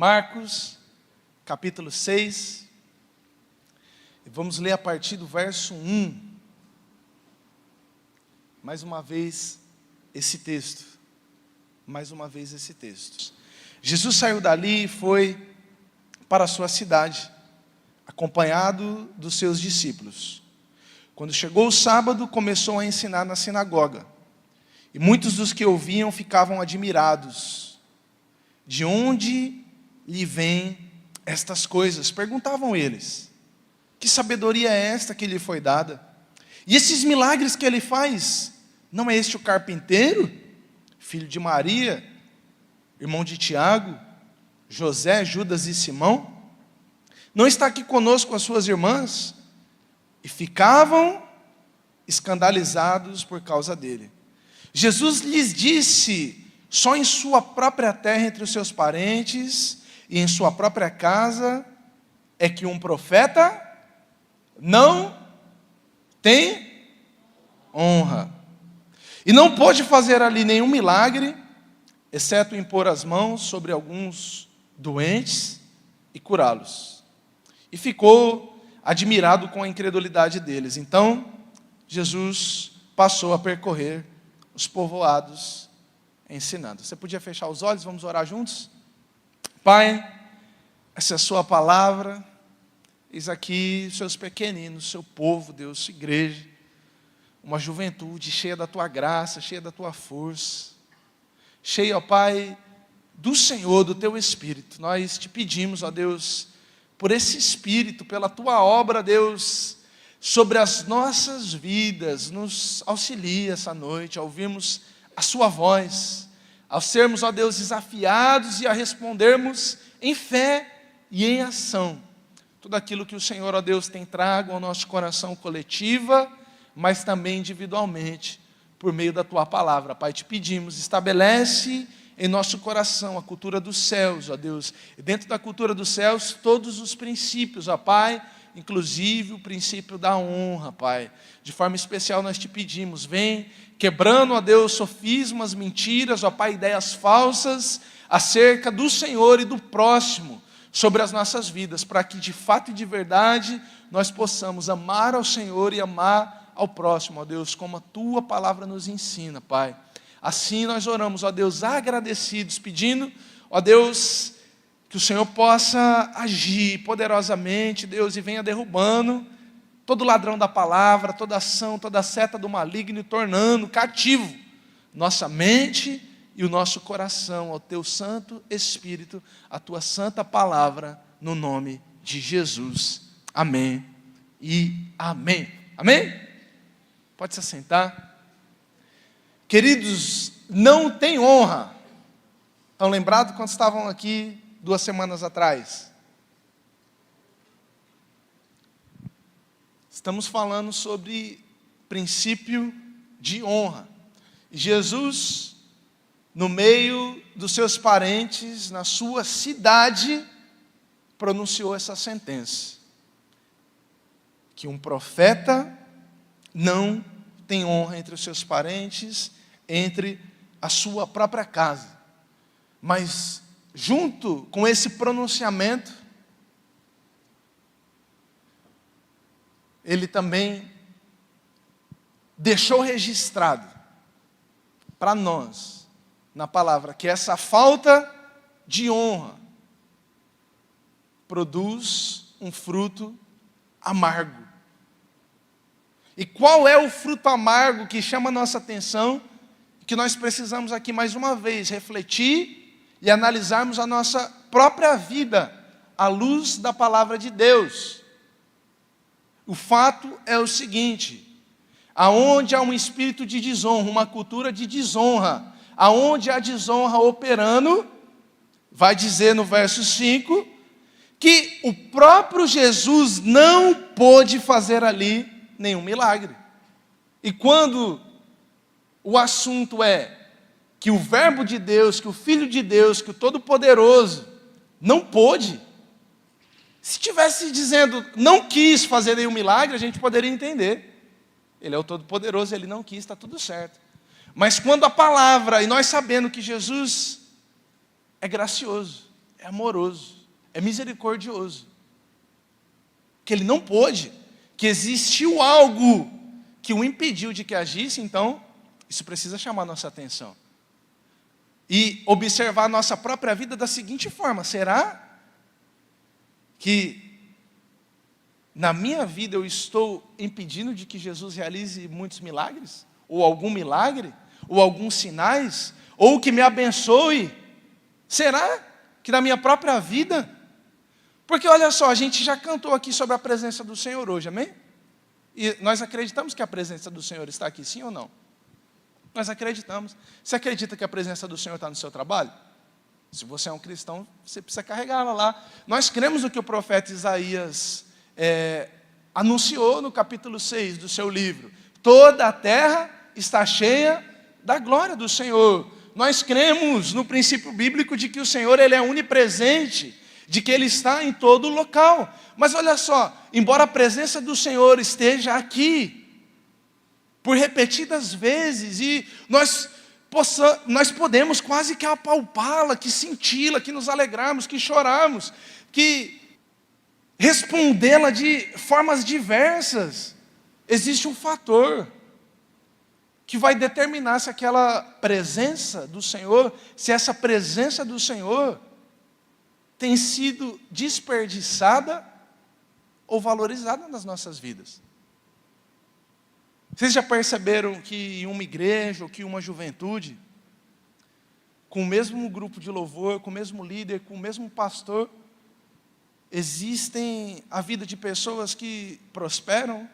Marcos, capítulo 6, e vamos ler a partir do verso 1, mais uma vez esse texto, Jesus saiu dali e foi para a sua cidade, acompanhado dos seus discípulos. Quando chegou o sábado, começou a ensinar na sinagoga, e muitos dos que ouviam ficavam admirados. De onde lhe vêm estas coisas? Perguntavam eles. Que sabedoria é esta que lhe foi dada? E esses milagres que ele faz, não é este o carpinteiro, filho de Maria, irmão de Tiago, José, Judas e Simão? Não está aqui conosco as suas irmãs? E ficavam escandalizados por causa dele. Jesus lhes disse: só em sua própria terra, entre os seus parentes e em sua própria casa, é que um profeta não tem honra. E não pôde fazer ali nenhum milagre, exceto impor as mãos sobre alguns doentes e curá-los. E ficou admirado com a incredulidade deles. Então, Jesus passou a percorrer os povoados ensinando. Você podia fechar os olhos, vamos orar juntos? Pai, essa é a sua palavra, eis aqui seus pequeninos, seu povo, Deus, sua igreja, uma juventude cheia da tua graça, cheia da tua força, cheia, ó Pai, do Senhor, do teu Espírito. Nós te pedimos, ó Deus, por esse Espírito, pela tua obra, Deus, sobre as nossas vidas, nos auxilia essa noite, a ouvirmos a sua voz, ao sermos, ó Deus, desafiados e a respondermos em fé e em ação tudo aquilo que o Senhor, ó Deus, tem trago ao nosso coração coletiva, mas também individualmente, por meio da tua palavra. Pai, te pedimos, estabelece em nosso coração a cultura dos céus, ó Deus, e dentro da cultura dos céus todos os princípios, ó Pai, inclusive o princípio da honra, Pai. De forma especial nós te pedimos, vem quebrando, ó Deus, sofismas, mentiras, ó Pai, ideias falsas acerca do Senhor e do próximo sobre as nossas vidas, para que de fato e de verdade nós possamos amar ao Senhor e amar ao próximo, ó Deus, como a tua palavra nos ensina, Pai. Assim nós oramos, ó Deus, agradecidos, pedindo, ó Deus, que o Senhor possa agir poderosamente, Deus, e venha derrubando todo ladrão da palavra, toda ação, toda seta do maligno, e tornando cativo nossa mente e o nosso coração ao teu Santo Espírito, a tua santa palavra, no nome de Jesus. Amém e amém. Amém? Pode se assentar. Queridos, não tem honra. Estão lembrados quando estavam aqui 2 semanas atrás? Estamos falando sobre princípio de honra. E Jesus, no meio dos seus parentes, na sua cidade, pronunciou essa sentença: que um profeta não tem honra entre os seus parentes, entre a sua própria casa. Mas junto com esse pronunciamento, ele também deixou registrado para nós, na palavra, que essa falta de honra produz um fruto amargo. E qual é o fruto amargo que chama a nossa atenção, que nós precisamos aqui mais uma vez refletir e analisarmos a nossa própria vida à luz da palavra de Deus? O fato é o seguinte: aonde há um espírito de desonra, uma cultura de desonra, aonde há desonra operando, vai dizer no verso 5, que o próprio Jesus não pôde fazer ali nenhum milagre. E quando o assunto é que o verbo de Deus, que o Filho de Deus, que o Todo-Poderoso não pôde, se estivesse dizendo não quis fazer nenhum milagre, a gente poderia entender. Ele é o Todo-Poderoso, ele não quis, está tudo certo. Mas quando a palavra, e nós sabendo que Jesus é gracioso, é amoroso, é misericordioso. Que ele não pôde, que existiu algo que o impediu de que agisse, então isso precisa chamar nossa atenção. E observar a nossa própria vida da seguinte forma: será que na minha vida eu estou impedindo de que Jesus realize muitos milagres? Ou algum milagre? Ou alguns sinais? Ou que me abençoe? Será que na minha própria vida? Porque olha só, a gente já cantou aqui sobre a presença do Senhor hoje, amém? E nós acreditamos que a presença do Senhor está aqui, sim ou não? Nós acreditamos. Você acredita que a presença do Senhor está no seu trabalho? Se você é um cristão, você precisa carregá-la lá. Nós cremos no que o profeta Isaías anunciou no capítulo 6 do seu livro. Toda a terra está cheia da glória do Senhor. Nós cremos no princípio bíblico de que o Senhor ele é onipresente, de que Ele está em todo local. Mas olha só, embora a presença do Senhor esteja aqui, por repetidas vezes, e nós podemos quase que apalpá-la, que senti-la, que nos alegrarmos, que chorarmos, que respondê-la de formas diversas. Existe um fator que vai determinar se aquela presença do Senhor, se essa presença do Senhor tem sido desperdiçada ou valorizada nas nossas vidas. Vocês já perceberam que em uma igreja ou que uma juventude, com o mesmo grupo de louvor, com o mesmo líder, com o mesmo pastor, existem a vida de pessoas que prosperam,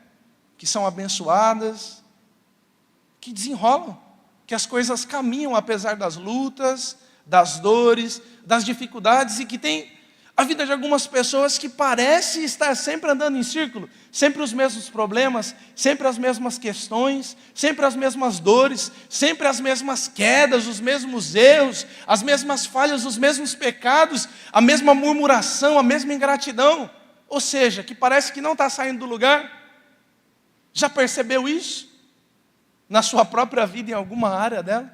que são abençoadas, que desenrolam, que as coisas caminham apesar das lutas, das dores, das dificuldades, e que tem a vida de algumas pessoas que parece estar sempre andando em círculo, sempre os mesmos problemas, sempre as mesmas questões, sempre as mesmas dores, sempre as mesmas quedas, os mesmos erros, as mesmas falhas, os mesmos pecados, a mesma murmuração, a mesma ingratidão, ou seja, que parece que não está saindo do lugar. Já percebeu isso? Na sua própria vida, em alguma área dela?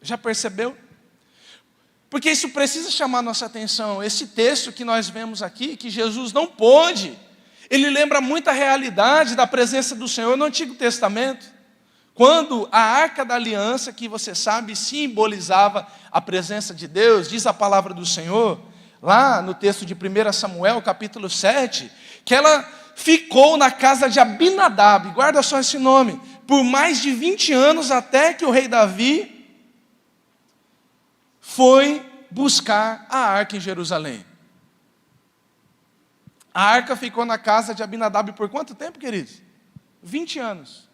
Já percebeu? Porque isso precisa chamar nossa atenção. Esse texto que nós vemos aqui, que Jesus não pôde, ele lembra muito a realidade da presença do Senhor no Antigo Testamento. Quando a Arca da Aliança, que você sabe, simbolizava a presença de Deus, diz a palavra do Senhor, lá no texto de 1 Samuel, capítulo 7, que ela ficou na casa de Abinadab, guarda só esse nome, por mais de 20 anos, até que o rei Davi foi buscar a arca em Jerusalém. A arca ficou na casa de Abinadab por quanto tempo, queridos? 20 anos.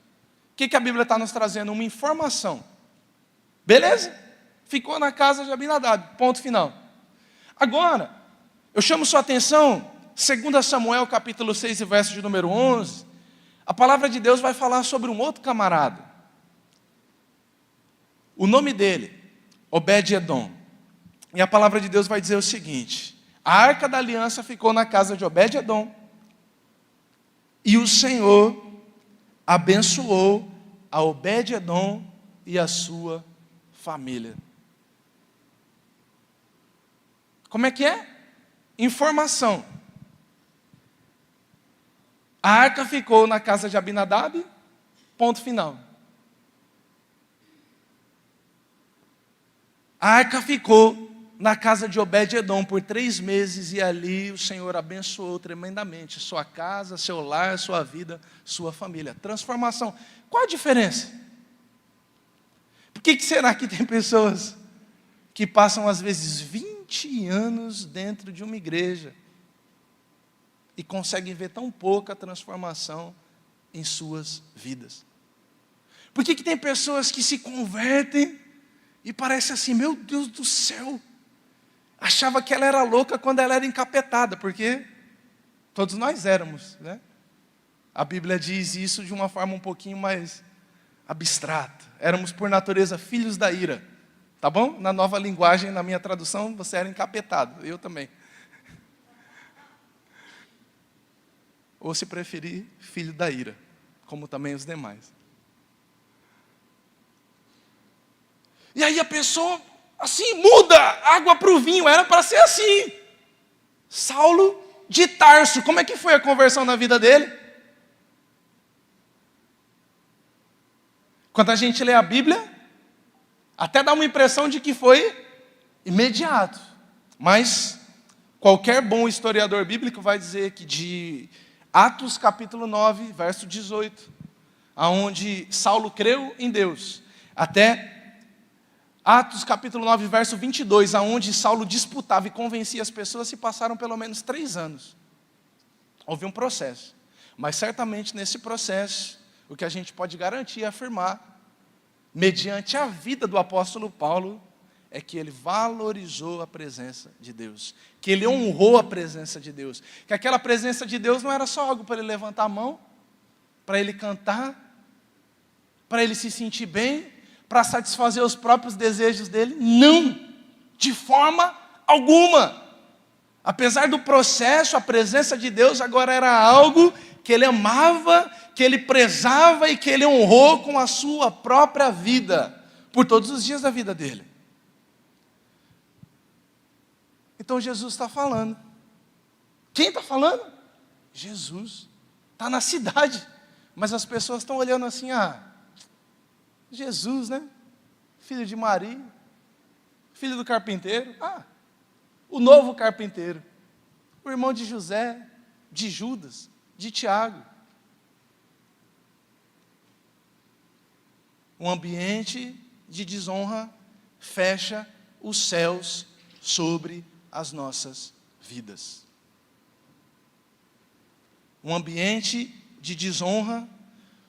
O que a Bíblia está nos trazendo? Uma informação. Beleza? Ficou na casa de Abinadab, ponto final. Agora, eu chamo sua atenção, 2 Samuel capítulo 6, verso de número 11, a palavra de Deus vai falar sobre um outro camarada. O nome dele, Obed-Edom. E a palavra de Deus vai dizer o seguinte: a arca da aliança ficou na casa de Obed-Edom, e o Senhor abençoou a Obed-Edom e a sua família. Como é que é? Informação. A arca ficou na casa de Abinadab, ponto final. A arca ficou na casa de Obed-Edom por 3 meses, e ali o Senhor abençoou tremendamente sua casa, seu lar, sua vida, sua família. Transformação. Qual a diferença? Por que será que tem pessoas que passam às vezes 20 anos dentro de uma igreja e conseguem ver tão pouca transformação em suas vidas? Por que tem pessoas que se convertem e parece assim, meu Deus do céu, achava que ela era louca quando ela era encapetada, porque todos nós éramos, né? A Bíblia diz isso de uma forma um pouquinho mais abstrata. Éramos por natureza filhos da ira, tá bom? Na nova linguagem, na minha tradução, você era encapetado, eu também. Ou se preferir, filho da ira, como também os demais. E aí a pessoa Assim, muda água para o vinho, era para ser assim. Saulo de Tarso, como é que foi a conversão na vida dele? Quando a gente lê a Bíblia, até dá uma impressão de que foi imediato. Mas qualquer bom historiador bíblico vai dizer que de Atos capítulo 9, verso 18, aonde Saulo creu em Deus, até Atos capítulo 9, verso 22, aonde Saulo disputava e convencia as pessoas, se passaram pelo menos 3 anos. Houve um processo. Mas certamente nesse processo, o que a gente pode garantir e afirmar, mediante a vida do apóstolo Paulo, é que ele valorizou a presença de Deus, que ele honrou a presença de Deus, que aquela presença de Deus não era só algo para ele levantar a mão, para ele cantar, para ele se sentir bem, para satisfazer os próprios desejos dele. Não, de forma alguma. Apesar do processo, a presença de Deus agora era algo que ele amava, que ele prezava e que ele honrou com a sua própria vida, por todos os dias da vida dele. Então Jesus está falando. Quem está falando? Jesus. Está na cidade. Mas as pessoas estão olhando assim, Jesus, né? Filho de Maria, filho do carpinteiro. O novo carpinteiro. O irmão de José, de Judas, de Tiago. Um ambiente de desonra fecha os céus sobre as nossas vidas. Um ambiente de desonra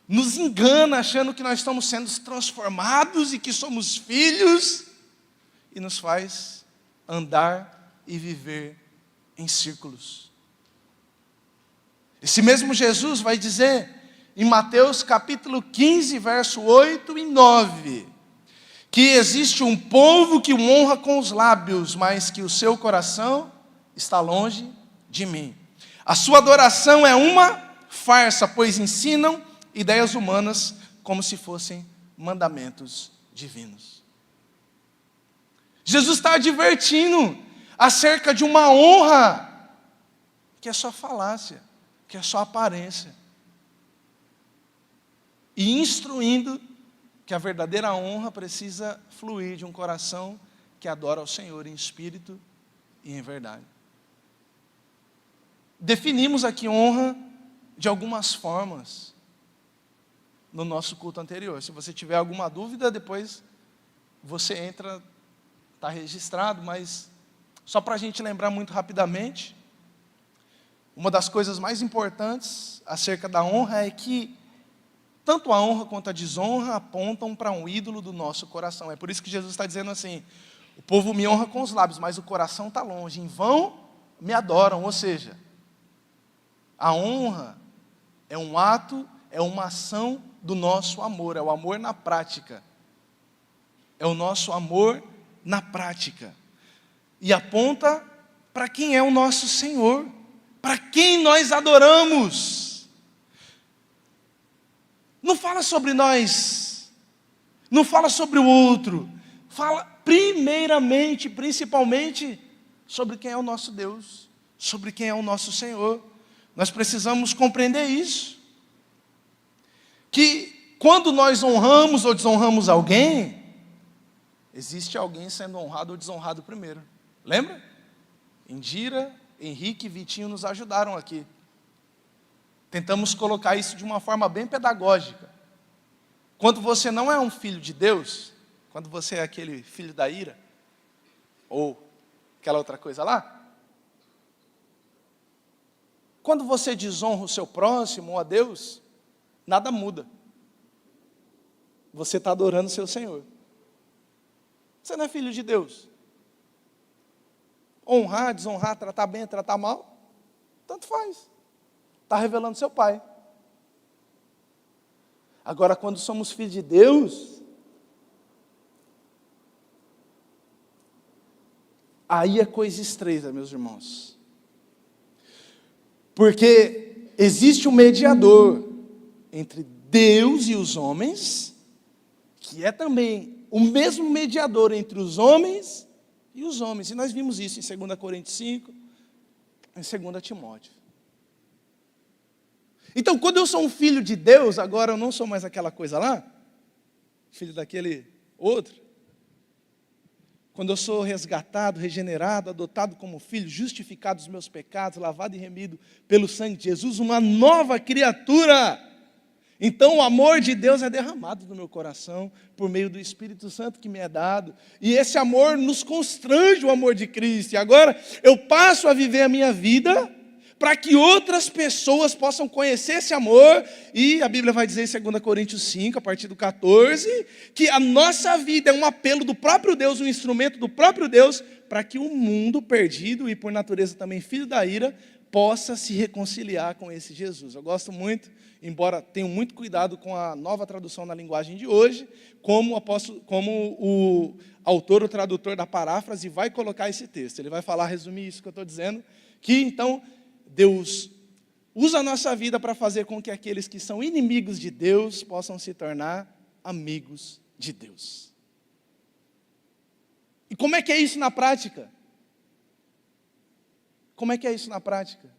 nos engana achando que nós estamos sendo transformados e que somos filhos, e nos faz andar e viver em círculos. Esse mesmo Jesus vai dizer em Mateus capítulo 15, verso 8 e 9, que existe um povo que o honra com os lábios, mas que o seu coração está longe de mim. A sua adoração é uma farsa, pois ensinam ideias humanas como se fossem mandamentos divinos. Jesus está advertindo acerca de uma honra que é só falácia, que é só aparência, e instruindo que a verdadeira honra precisa fluir de um coração que adora ao Senhor em espírito e em verdade. Definimos aqui honra de algumas formas no nosso culto anterior. Se você tiver alguma dúvida, depois você entra, está registrado, mas só para a gente lembrar muito rapidamente, uma das coisas mais importantes acerca da honra é que tanto a honra quanto a desonra apontam para um ídolo do nosso coração. É por isso que Jesus está dizendo assim, o povo me honra com os lábios, mas o coração está longe, em vão me adoram. Ou seja, a honra é um ato, é uma ação do nosso amor, é o amor na prática. É o nosso amor na prática. E aponta para quem é o nosso Senhor, para quem nós adoramos. Não fala sobre nós, não fala sobre o outro, fala primeiramente, principalmente, sobre quem é o nosso Deus, sobre quem é o nosso Senhor. Nós precisamos compreender isso, que quando nós honramos ou desonramos alguém, existe alguém sendo honrado ou desonrado primeiro. Lembra? Indira, Henrique e Vitinho nos ajudaram aqui. Tentamos colocar isso de uma forma bem pedagógica. Quando você não é um filho de Deus, quando você é aquele filho da ira, ou aquela outra coisa lá, quando você desonra o seu próximo ou a Deus, nada muda. Você está adorando o seu Senhor. Você não é filho de Deus. Honrar, desonrar, tratar bem, tratar mal, tanto faz. Está revelando seu Pai. Agora, quando somos filhos de Deus, aí é coisa estreita, meus irmãos. Porque existe um mediador entre Deus e os homens, que é também o mesmo mediador entre os homens e os homens. E nós vimos isso em 2 Coríntios 5, em 2 Timóteo. Então, quando eu sou um filho de Deus, agora eu não sou mais aquela coisa lá, filho daquele outro. Quando eu sou resgatado, regenerado, adotado como filho, justificado dos meus pecados, lavado e remido pelo sangue de Jesus, uma nova criatura. Então o amor de Deus é derramado no meu coração, por meio do Espírito Santo que me é dado. E esse amor nos constrange o amor de Cristo. E agora eu passo a viver a minha vida para que outras pessoas possam conhecer esse amor. E a Bíblia vai dizer em 2 Coríntios 5, a partir do 14, que a nossa vida é um apelo do próprio Deus, um instrumento do próprio Deus, para que o mundo perdido e por natureza também filho da ira, possa se reconciliar com esse Jesus. Eu gosto muito, embora tenha muito cuidado com a nova tradução na linguagem de hoje, como o autor, o tradutor da paráfrase vai colocar esse texto. Ele vai falar, resumir isso que eu estou dizendo, que então Deus usa a nossa vida para fazer com que aqueles que são inimigos de Deus possam se tornar amigos de Deus. E como é que é isso na prática? Como é que é isso na prática?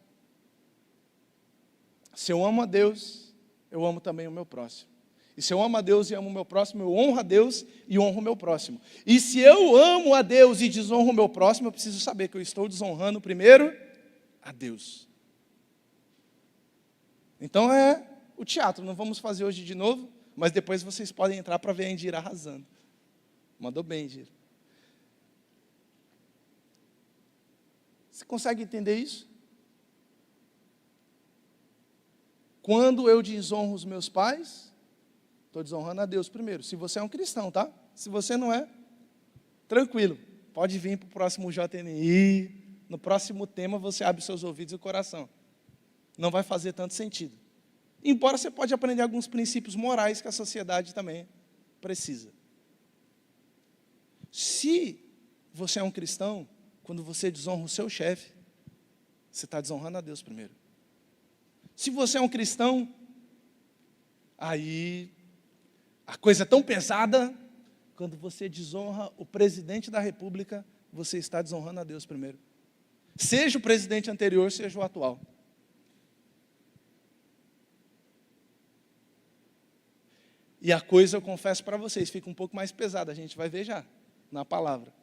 Se eu amo a Deus, eu amo também o meu próximo. E se eu amo a Deus e amo o meu próximo, eu honro a Deus e honro o meu próximo. E se eu amo a Deus e desonro o meu próximo, eu preciso saber que eu estou desonrando primeiro a Deus. Então é o teatro, não vamos fazer hoje de novo, mas depois vocês podem entrar para ver a Indira arrasando. Mandou bem, Indira. Você consegue entender isso? Quando eu desonro os meus pais, estou desonrando a Deus primeiro. Se você é um cristão, tá? Se você não é, tranquilo. Pode vir para o próximo JNI. No próximo tema você abre seus ouvidos e o coração. Não vai fazer tanto sentido. Embora você pode aprender alguns princípios morais que a sociedade também precisa. Se você é um cristão, quando você desonra o seu chefe, você está desonrando a Deus primeiro. Se você é um cristão, aí a coisa é tão pesada, quando você desonra o presidente da república, você está desonrando a Deus primeiro. Seja o presidente anterior, seja o atual. E a coisa, eu confesso para vocês, fica um pouco mais pesada, a gente vai ver já, na palavra.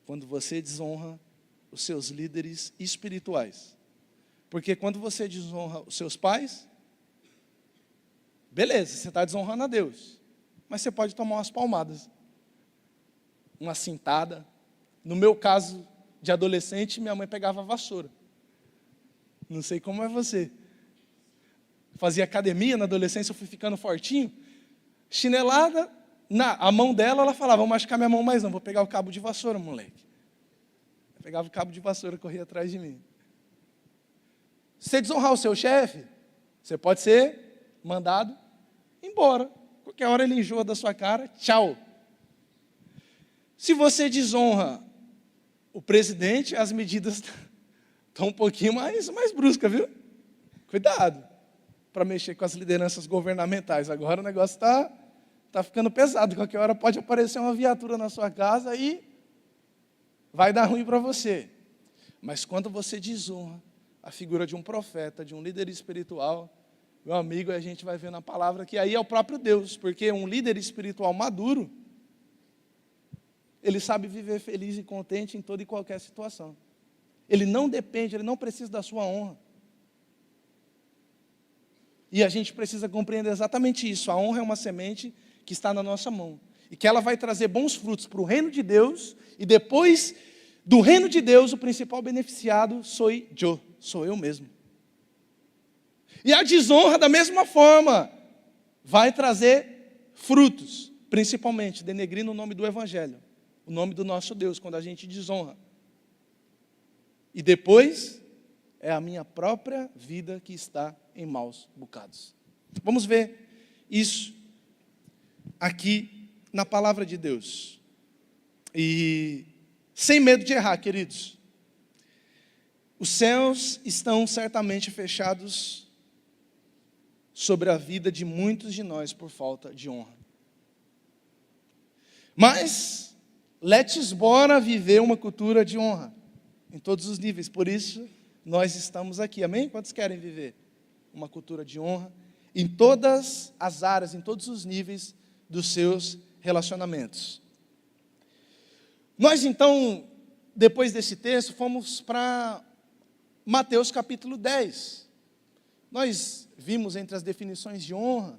Quando você desonra os seus líderes espirituais. Porque quando você desonra os seus pais, beleza, você está desonrando a Deus. Mas você pode tomar umas palmadas. Uma cintada. No meu caso de adolescente, minha mãe pegava a vassoura. Não sei como é você. Fazia academia na adolescência, eu fui ficando fortinho. Chinelada, a mão dela, ela falava, vou machucar minha mão mais não, vou pegar o cabo de vassoura, moleque. Eu pegava o cabo de vassoura e corria atrás de mim. Se você desonrar o seu chefe, você pode ser mandado embora. Qualquer hora ele enjoa da sua cara, tchau. Se você desonra o presidente, as medidas estão um pouquinho mais bruscas, viu? Cuidado para mexer com as lideranças governamentais. Agora o negócio está ficando pesado. Qualquer hora pode aparecer uma viatura na sua casa e vai dar ruim para você. Mas quando você desonra a figura de um profeta, de um líder espiritual, meu amigo, a gente vai ver na palavra que aí é o próprio Deus, porque um líder espiritual maduro, ele sabe viver feliz e contente em toda e qualquer situação. Ele não depende, ele não precisa da sua honra. E a gente precisa compreender exatamente isso. A honra é uma semente que está na nossa mão. E que ela vai trazer bons frutos para o reino de Deus. E depois do reino de Deus, o principal beneficiado sou eu mesmo. E a desonra, da mesma forma, vai trazer frutos. Principalmente denegrindo o nome do Evangelho. O nome do nosso Deus, quando a gente desonra. E depois é a minha própria vida que está em maus bocados. Vamos ver isso aqui na palavra de Deus. E sem medo de errar, queridos. Os céus estão certamente fechados sobre a vida de muitos de nós por falta de honra. Mas, let's bora viver uma cultura de honra, em todos os níveis. Por isso, nós estamos aqui, amém? Quantos querem viver uma cultura de honra em todas as áreas, em todos os níveis dos seus relacionamentos? Nós, então, depois desse texto, fomos para Mateus capítulo 10. Nós vimos entre as definições de honra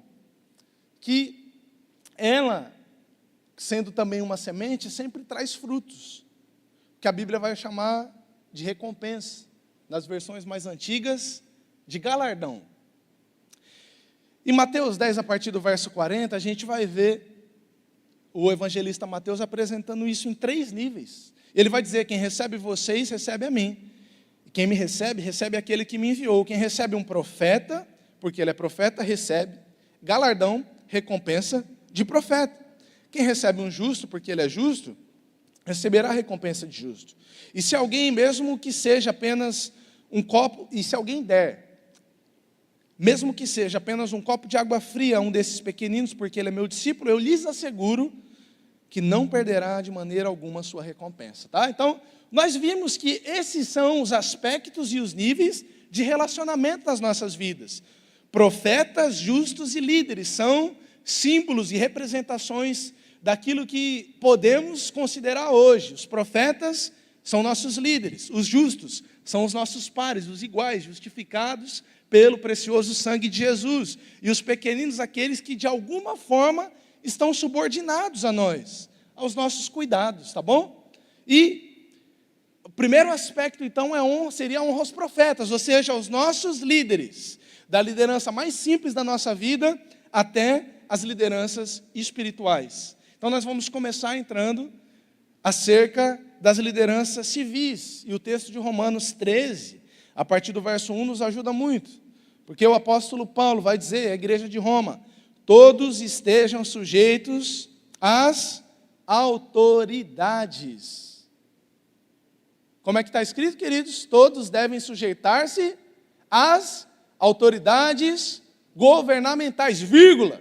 que ela, sendo também uma semente, sempre traz frutos, que a Bíblia vai chamar de recompensa, nas versões mais antigas, de galardão. Em Mateus 10, a partir do verso 40, a gente vai ver o evangelista Mateus apresentando isso em 3 níveis. Ele vai dizer: quem recebe vocês, recebe a mim. Quem me recebe, recebe aquele que me enviou. Quem recebe um profeta, porque ele é profeta, recebe galardão, recompensa de profeta. Quem recebe um justo, porque ele é justo, receberá a recompensa de justo. E se alguém, mesmo que seja apenas um copo, e se alguém der, mesmo que seja apenas um copo de água fria a um desses pequeninos, porque ele é meu discípulo, eu lhes asseguro que não perderá de maneira alguma a sua recompensa. Tá? Então, nós vimos que esses são os aspectos e os níveis de relacionamento das nossas vidas. Profetas, justos e líderes são símbolos e representações daquilo que podemos considerar hoje. Os profetas são nossos líderes, os justos são os nossos pares, os iguais, justificados pelo precioso sangue de Jesus. E os pequeninos, aqueles que de alguma forma estão subordinados a nós, aos nossos cuidados, tá bom? E o primeiro aspecto, então, seria a honra aos profetas, ou seja, aos nossos líderes, da liderança mais simples da nossa vida até as lideranças espirituais. Então, nós vamos começar entrando acerca das lideranças civis, e o texto de Romanos 13, a partir do verso 1, nos ajuda muito, porque o apóstolo Paulo vai dizer à igreja de Roma: todos estejam sujeitos às autoridades. Como é que está escrito, queridos? Todos devem sujeitar-se às autoridades governamentais, vírgula.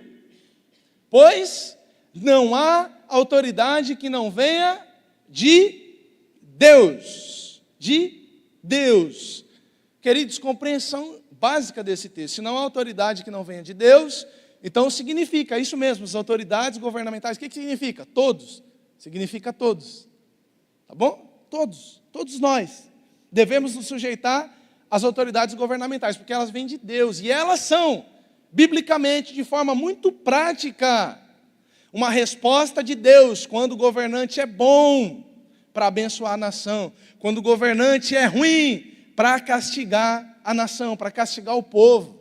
Pois não há autoridade que não venha de Deus. De Deus. Queridos, compreensão básica desse texto. Se não há autoridade que não venha de Deus, então significa, isso mesmo, as autoridades governamentais. O que significa? Todos. Significa todos. Tá bom? Todos. Todos nós devemos nos sujeitar às autoridades governamentais, porque elas vêm de Deus. E elas são, biblicamente, de forma muito prática, uma resposta de Deus quando o governante é bom para abençoar a nação, quando o governante é ruim para castigar a nação, para castigar o povo,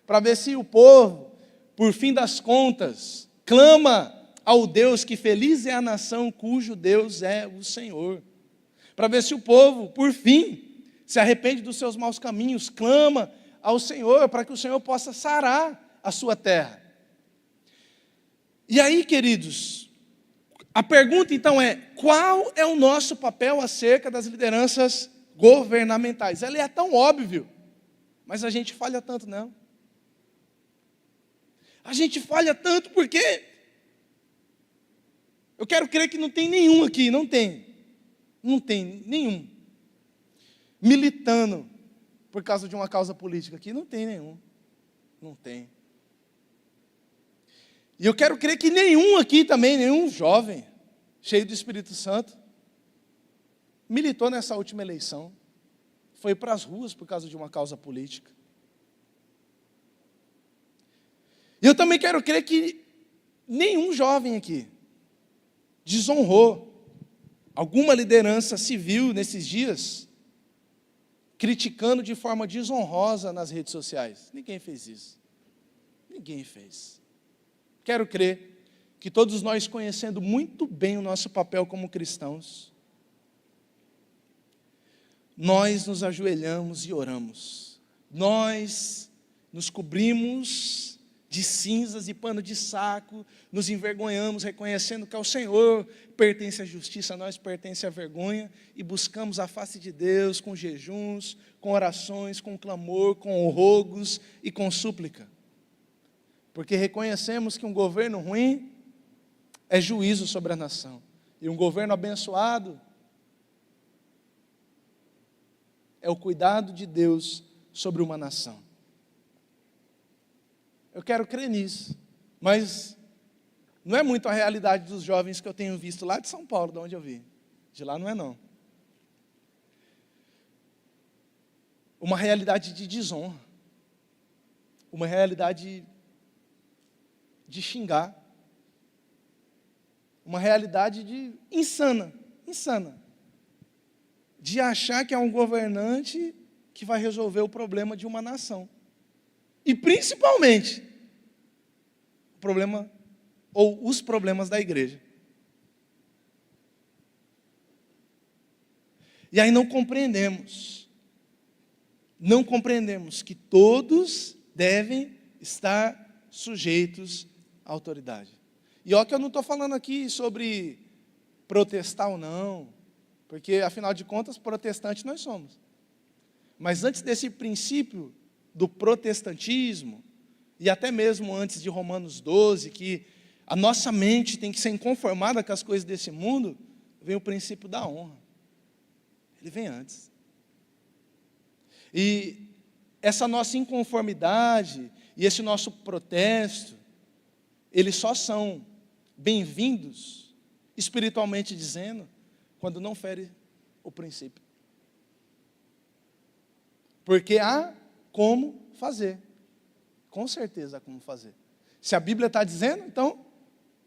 para ver se o povo, por fim das contas, clama ao Deus que feliz é a nação cujo Deus é o Senhor, para ver se o povo, por fim, se arrepende dos seus maus caminhos, clama ao Senhor, para que o Senhor possa sarar a sua terra. E aí, queridos, a pergunta então é: qual é o nosso papel acerca das lideranças governamentais? Ela é tão óbvio, mas a gente falha tanto, não? A gente falha tanto porque eu quero crer que não tem nenhum aqui, não tem nenhum militando por causa de uma causa política aqui, não tem nenhum, não tem. E eu quero crer que nenhum aqui também, nenhum jovem, cheio do Espírito Santo, militou nessa última eleição, foi para as ruas por causa de uma causa política. E eu também quero crer que nenhum jovem aqui desonrou alguma liderança civil nesses dias, criticando de forma desonrosa nas redes sociais. Ninguém fez isso. Ninguém fez. Quero crer que todos nós, conhecendo muito bem o nosso papel como cristãos, nós nos ajoelhamos e oramos. Nós nos cobrimos de cinzas e pano de saco, nos envergonhamos, reconhecendo que ao Senhor pertence a justiça, a nós pertence a vergonha, e buscamos a face de Deus com jejuns, com orações, com clamor, com rogos e com súplica. Porque reconhecemos que um governo ruim é juízo sobre a nação. E um governo abençoado é o cuidado de Deus sobre uma nação. Eu quero crer nisso, mas não é muito a realidade dos jovens que eu tenho visto lá de São Paulo, de onde eu vim. De lá não é não. Uma realidade de desonra. Uma realidade de xingar. Uma realidade insana. De achar que é um governante que vai resolver o problema de uma nação. E principalmente, o problema ou os problemas da igreja. E aí não compreendemos que todos devem estar sujeitos à autoridade. E ó que eu não estou falando aqui sobre protestar ou não, porque afinal de contas protestantes nós somos. Mas antes desse princípio do protestantismo, e até mesmo antes de Romanos 12, que a nossa mente tem que ser inconformada com as coisas desse mundo, vem o princípio da honra. Ele vem antes. E essa nossa inconformidade e esse nosso protesto, eles só são bem-vindos, espiritualmente dizendo, quando não fere o princípio. Porque há como fazer. Com certeza há como fazer. Se a Bíblia está dizendo, então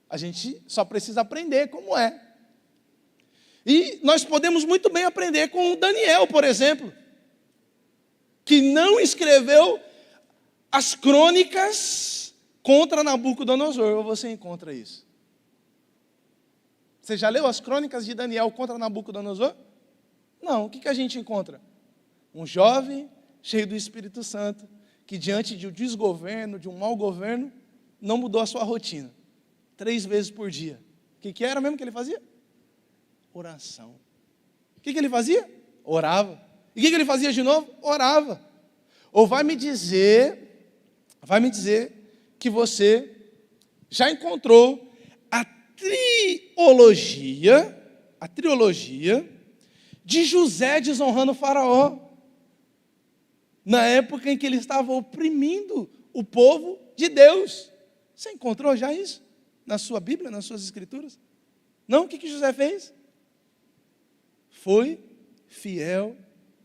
a gente só precisa aprender como é. E nós podemos muito bem aprender com Daniel, por exemplo, que não escreveu as crônicas contra Nabucodonosor. Ou você encontra isso? Você já leu as crônicas de Daniel contra Nabucodonosor? Não. O que a gente encontra? Um jovem cheio do Espírito Santo, que diante de um desgoverno, de um mau governo, não mudou a sua rotina. 3 vezes por dia. O que era mesmo que ele fazia? Oração. O que ele fazia? Orava. E o que ele fazia de novo? Orava. Ou vai me dizer que você já encontrou a trilogia de José desonrando o faraó, na época em que ele estava oprimindo o povo de Deus. Você encontrou já isso? Na sua Bíblia, nas suas escrituras? Não? O que José fez? Foi fiel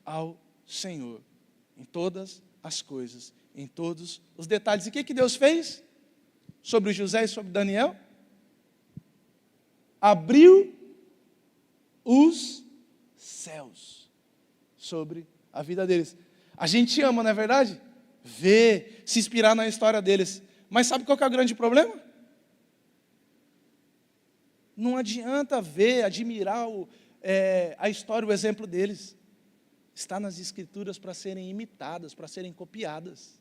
ao Senhor, em todas as coisas, em todos os detalhes. E o que Deus fez sobre José e sobre Daniel? Abriu os céus sobre a vida deles. A gente ama, não é verdade? Ver, se inspirar na história deles. Mas sabe qual que é o grande problema? Não adianta ver, admirar a história, o exemplo deles. Está nas Escrituras para serem imitadas, para serem copiadas.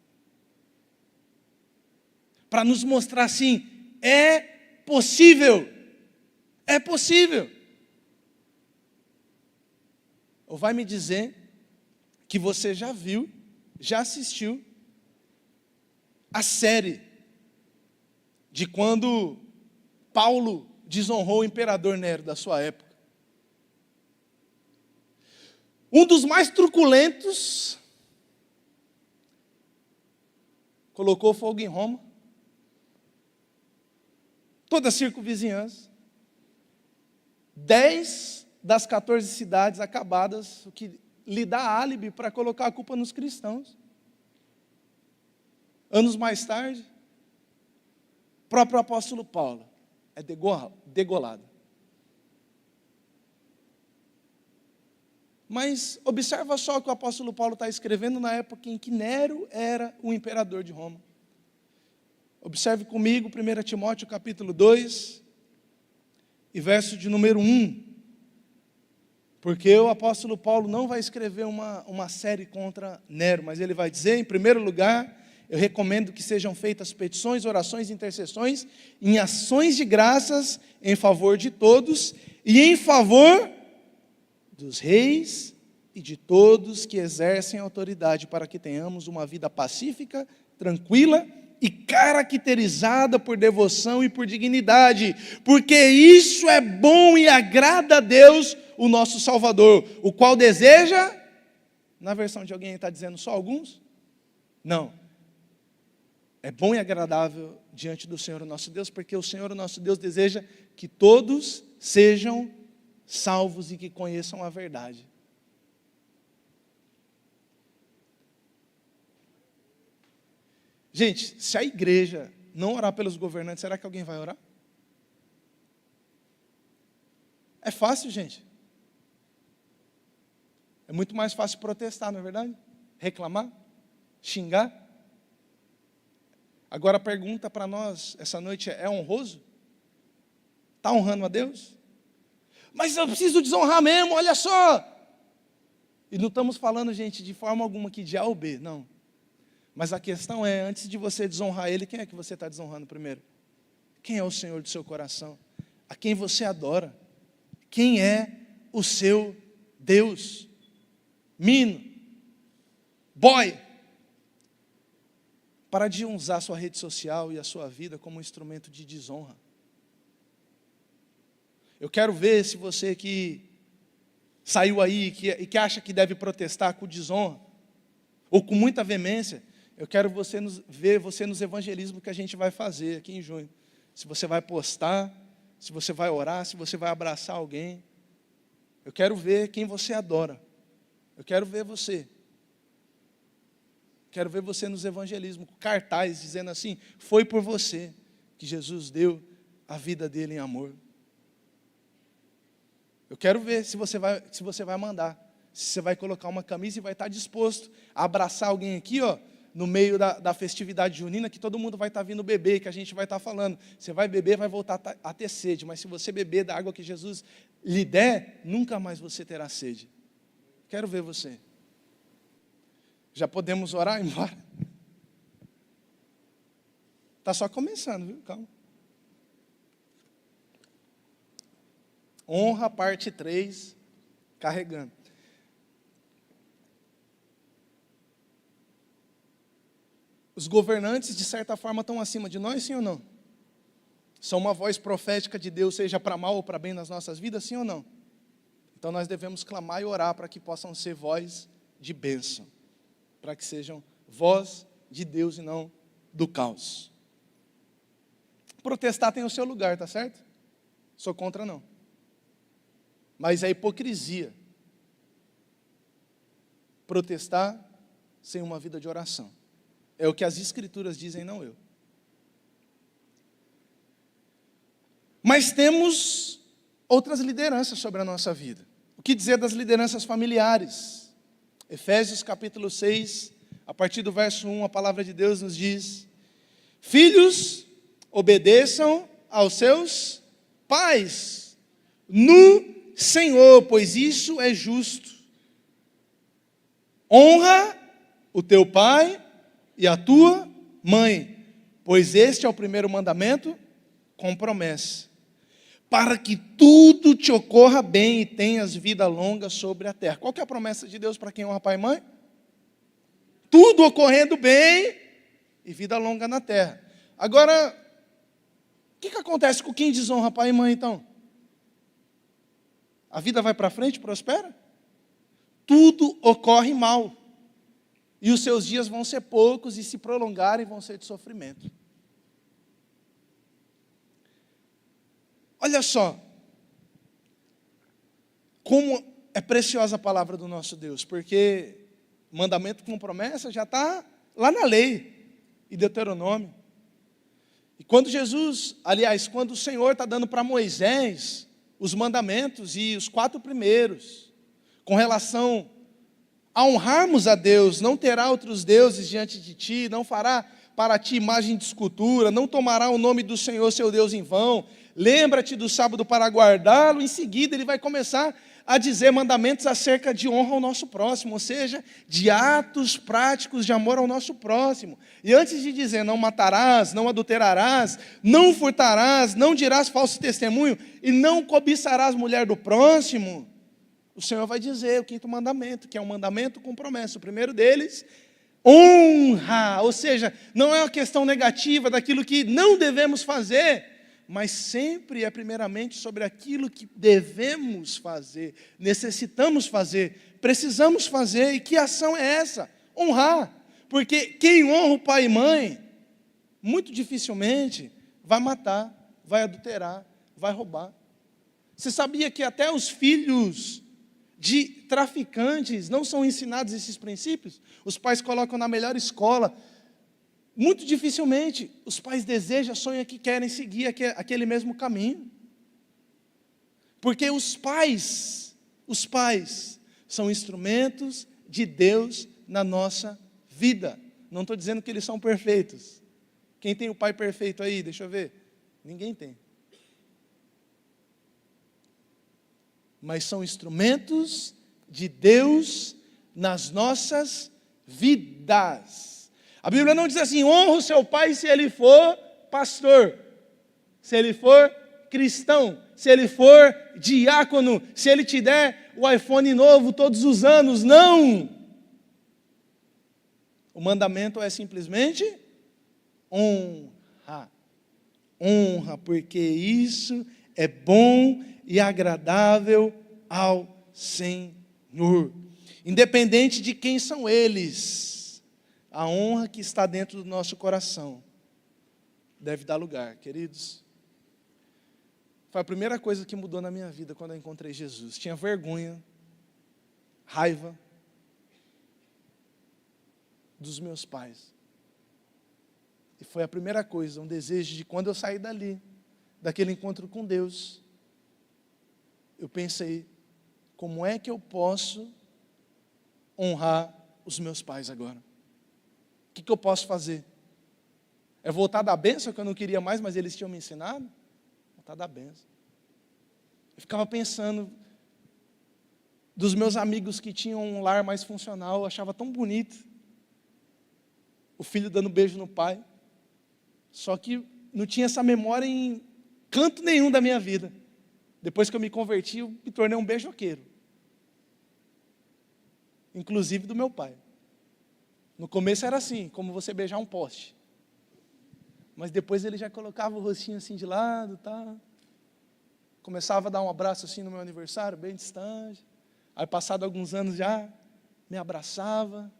Para nos mostrar assim, é possível. É possível. Ou vai me dizer que você já viu, já assistiu a série de quando Paulo desonrou o imperador Nero da sua época. Um dos mais truculentos colocou fogo em Roma, toda a circunvizinhança, 10 das 14 cidades acabadas, o que lhe dá álibi para colocar a culpa nos cristãos. Anos mais tarde, o próprio apóstolo Paulo é degolado. Mas observa só o que o apóstolo Paulo está escrevendo na época em que Nero era o imperador de Roma. Observe comigo 1 Timóteo capítulo 2 e verso de número 1. Porque o apóstolo Paulo não vai escrever uma série contra Nero, mas ele vai dizer, em primeiro lugar, eu recomendo que sejam feitas petições, orações, intercessões, em ações de graças em favor de todos e em favor dos reis e de todos que exercem autoridade, para que tenhamos uma vida pacífica, tranquila e caracterizada por devoção e por dignidade, porque isso é bom e agrada a Deus, o nosso Salvador, o qual deseja, na versão de alguém está dizendo só alguns? Não. É bom e agradável diante do Senhor o nosso Deus, porque o Senhor o nosso Deus deseja que todos sejam salvos e que conheçam a verdade. Gente, se a igreja não orar pelos governantes, será que alguém vai orar? É fácil, gente. É muito mais fácil protestar, não é verdade? Reclamar, xingar. Agora a pergunta para nós essa noite é honroso? Está honrando a Deus? Mas eu preciso desonrar mesmo, olha só. E não estamos falando, gente, de forma alguma aqui de A ou B, não. Mas a questão é, antes de você desonrar Ele, quem é que você está desonrando primeiro? Quem é o Senhor do seu coração? A quem você adora? Quem é o seu Deus? Menino, boy, para de usar a sua rede social e a sua vida como um instrumento de desonra. Eu quero ver se você que saiu aí e que acha que deve protestar com desonra, ou com muita veemência, eu quero ver você nos evangelismos que a gente vai fazer aqui em junho. Se você vai postar, se você vai orar, se você vai abraçar alguém. Eu quero ver quem você adora. Eu quero ver você. Quero ver você nos evangelismos, com cartaz dizendo assim, foi por você que Jesus deu a vida dele em amor. Eu quero ver se você vai mandar, se você vai colocar uma camisa e vai estar disposto a abraçar alguém aqui, ó, no meio da festividade junina, que todo mundo vai estar vindo beber, que a gente vai estar falando. Você vai beber, vai voltar a ter sede, mas se você beber da água que Jesus lhe der, nunca mais você terá sede. Quero ver você. Já podemos orar e embora? Está só começando, viu? Calma. Honra, parte 3, carregando. Os governantes, de certa forma, estão acima de nós, sim ou não? São uma voz profética de Deus, seja para mal ou para bem nas nossas vidas, sim ou não? Então nós devemos clamar e orar para que possam ser voz de bênção, para que sejam voz de Deus e não do caos. Protestar tem o seu lugar, tá certo? Sou contra não. Mas é hipocrisia protestar sem uma vida de oração. É o que as Escrituras dizem, não eu. Mas temos outras lideranças sobre a nossa vida. O que dizer das lideranças familiares? Efésios capítulo 6, a partir do verso 1, a palavra de Deus nos diz: filhos, obedeçam aos seus pais no Senhor, pois isso é justo. Honra o teu pai e a tua mãe, pois este é o primeiro mandamento com promessa, para que tudo te ocorra bem e tenhas vida longa sobre a terra. Qual que é a promessa de Deus para quem honra pai e mãe? Tudo ocorrendo bem e vida longa na terra. Agora, o que acontece com quem desonra pai e mãe então? A vida vai para frente, prospera? Tudo ocorre mal. E os seus dias vão ser poucos e se prolongarem vão ser de sofrimento. Olha só, como é preciosa a palavra do nosso Deus, porque mandamento com promessa já está lá na lei e Deuteronômio. E quando quando o Senhor está dando para Moisés os mandamentos e os 4 primeiros, com relação a honrarmos a Deus, não terá outros deuses diante de ti, não fará para ti imagem de escultura, não tomará o nome do Senhor seu Deus em vão, lembra-te do sábado para guardá-lo. Em seguida ele vai começar a dizer mandamentos acerca de honra ao nosso próximo, ou seja, de atos práticos de amor ao nosso próximo. E antes de dizer não matarás, não adulterarás, não furtarás, não dirás falso testemunho e não cobiçarás mulher do próximo, o Senhor vai dizer o 5º mandamento, que é um mandamento com promessa. O primeiro deles, honra, ou seja, não é uma questão negativa daquilo que não devemos fazer, mas sempre é primeiramente sobre aquilo que devemos fazer, necessitamos fazer, precisamos fazer. E que ação é essa? Honrar. Porque quem honra o pai e mãe, muito dificilmente vai matar, vai adulterar, vai roubar. Você sabia que até os filhos de traficantes não são ensinados esses princípios? Os pais colocam na melhor escola. Muito dificilmente os pais desejam, sonham que querem seguir aquele mesmo caminho. Porque os pais são instrumentos de Deus na nossa vida. Não estou dizendo que eles são perfeitos. Quem tem o pai perfeito aí? Deixa eu ver. Ninguém tem. Mas são instrumentos de Deus nas nossas vidas. A Bíblia não diz assim: honra o seu pai se ele for pastor, se ele for cristão, se ele for diácono, se ele te der o iPhone novo todos os anos. Não! O mandamento é simplesmente honra. Honra, porque isso é bom e agradável ao Senhor. Independente de quem são eles, a honra que está dentro do nosso coração deve dar lugar, queridos. Foi a primeira coisa que mudou na minha vida quando eu encontrei Jesus. Tinha vergonha, raiva dos meus pais. E foi a primeira coisa, um desejo de quando eu saí dali, daquele encontro com Deus, eu pensei, como é que eu posso honrar os meus pais agora? O que eu posso fazer? É voltar da bênção que eu não queria mais, mas eles tinham me ensinado? Voltar da bênção. Eu ficava pensando dos meus amigos que tinham um lar mais funcional, eu achava tão bonito o filho dando beijo no pai, só que não tinha essa memória em canto nenhum da minha vida. Depois que eu me converti, eu me tornei um beijoqueiro, inclusive do meu pai. No começo era assim, como você beijar um poste, mas depois ele já colocava o rostinho assim de lado, tá? Começava a dar um abraço assim no meu aniversário, bem distante. Aí passado alguns anos já me abraçava.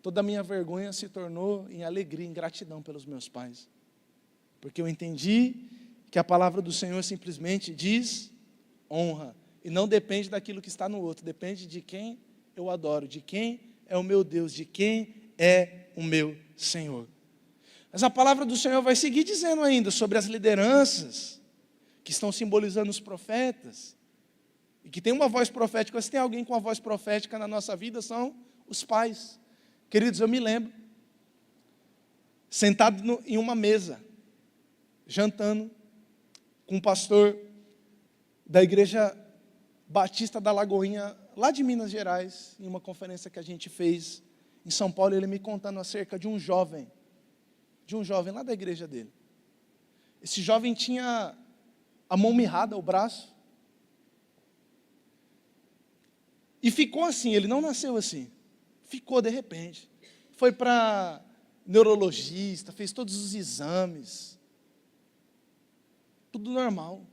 Toda a minha vergonha se tornou em alegria, em gratidão pelos meus pais. Porque eu entendi que a palavra do Senhor simplesmente diz honra. E não depende daquilo que está no outro, depende de quem eu adoro, de quem é o meu Deus, de quem é o meu Senhor. Mas a palavra do Senhor vai seguir dizendo ainda sobre as lideranças, que estão simbolizando os profetas, e que tem uma voz profética. Se tem alguém com uma voz profética na nossa vida, são os pais. Queridos, eu me lembro, sentado em uma mesa, jantando, com um pastor da igreja Batista da Lagoinha, lá de Minas Gerais, em uma conferência que a gente fez em São Paulo, ele me contando acerca de um jovem lá da igreja dele. Esse jovem tinha a mão mirrada, o braço, e ficou assim, ele não nasceu assim, ficou de repente, foi para neurologista, fez todos os exames, tudo normal,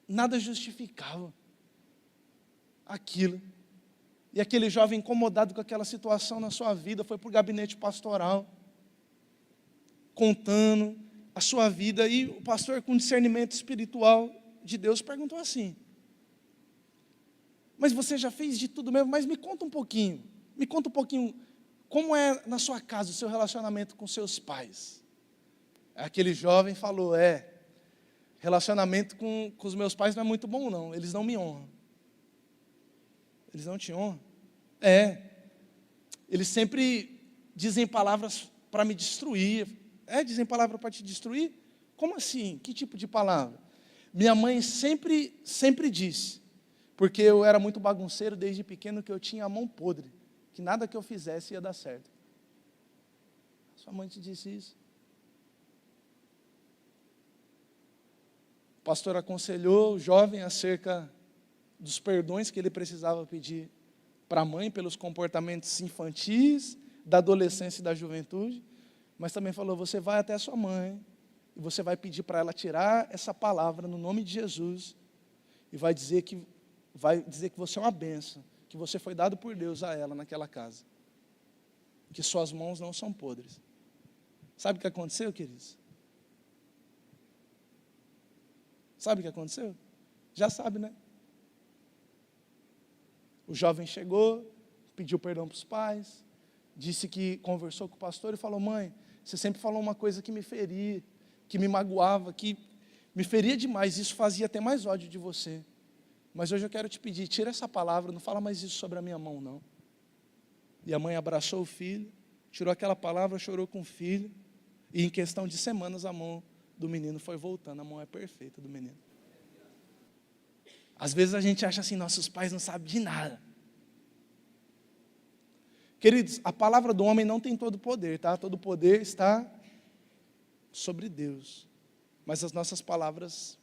nada justificava aquilo. E aquele jovem incomodado com aquela situação na sua vida, foi para o gabinete pastoral, contando a sua vida, e o pastor, com discernimento espiritual de Deus, perguntou assim: mas você já fez de tudo mesmo? Mas me conta um pouquinho, como é na sua casa o seu relacionamento com seus pais? Aquele jovem falou: relacionamento com os meus pais não é muito bom não, eles não me honram. Eles não te honram? Eles sempre dizem palavras para me destruir. Dizem palavra para te destruir? Como assim? Que tipo de palavra? Minha mãe sempre disse, porque eu era muito bagunceiro desde pequeno, que eu tinha a mão podre, que nada que eu fizesse ia dar certo. Sua mãe te disse isso? O pastor aconselhou o jovem acerca dos perdões que ele precisava pedir para a mãe pelos comportamentos infantis, da adolescência e da juventude, mas também falou, você vai até a sua mãe, e você vai pedir para ela tirar essa palavra no nome de Jesus, e vai dizer que você é uma bênção, que você foi dado por Deus a ela naquela casa, que suas mãos não são podres. Sabe o que aconteceu, queridos? Sabe o que aconteceu? Já sabe, né? O jovem chegou, pediu perdão para os pais, disse que conversou com o pastor e falou, mãe, você sempre falou uma coisa que me feria, que me magoava, que me feria demais, isso fazia até mais ódio de você. Mas hoje eu quero te pedir, tira essa palavra, não fala mais isso sobre a minha mão, não. E a mãe abraçou o filho, tirou aquela palavra, chorou com o filho, e em questão de semanas a mão do menino foi voltando, a mão é perfeita do menino. Às vezes a gente acha assim, nossos pais não sabem de nada. Queridos, a palavra do homem não tem todo o poder, tá? Todo o poder está sobre Deus. Mas as nossas palavras,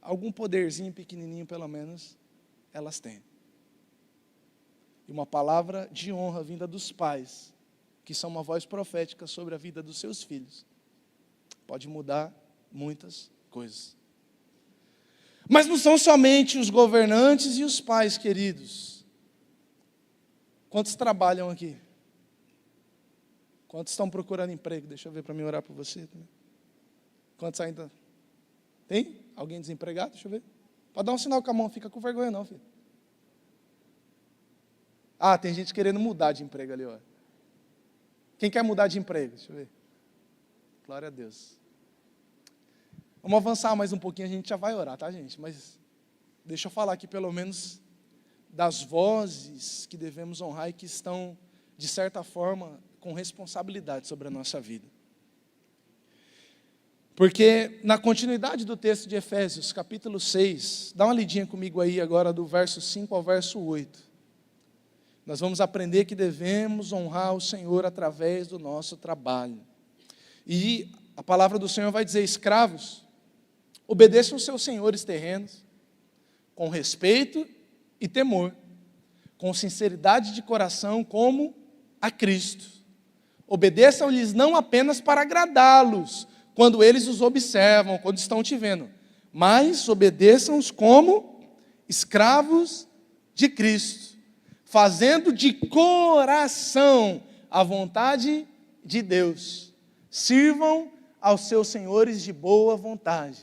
algum poderzinho pequenininho pelo menos, elas têm. E uma palavra de honra vinda dos pais, que são uma voz profética sobre a vida dos seus filhos, pode mudar muitas coisas. Mas não são somente os governantes e os pais, queridos. Quantos trabalham aqui? Quantos estão procurando emprego? Deixa eu ver para mim orar por você também. Quantos ainda? Tem? Alguém desempregado? Deixa eu ver. Pode dar um sinal com a mão, fica com vergonha não, filho. Ah, tem gente querendo mudar de emprego ali, ó. Quem quer mudar de emprego? Deixa eu ver. Glória a Deus. Vamos avançar mais um pouquinho, a gente já vai orar, tá, gente? Mas deixa eu falar aqui pelo menos das vozes que devemos honrar e que estão, de certa forma, com responsabilidade sobre a nossa vida. Porque na continuidade do texto de Efésios, capítulo 6, dá uma lidinha comigo aí agora do verso 5 ao verso 8. Nós vamos aprender que devemos honrar o Senhor através do nosso trabalho. E a palavra do Senhor vai dizer, escravos, obedeçam os seus senhores terrenos, com respeito e temor, com sinceridade de coração, como a Cristo. Obedeçam-lhes não apenas para agradá-los, quando eles os observam, quando estão te vendo, mas obedeçam-os como escravos de Cristo, fazendo de coração a vontade de Deus. Sirvam aos seus senhores de boa vontade,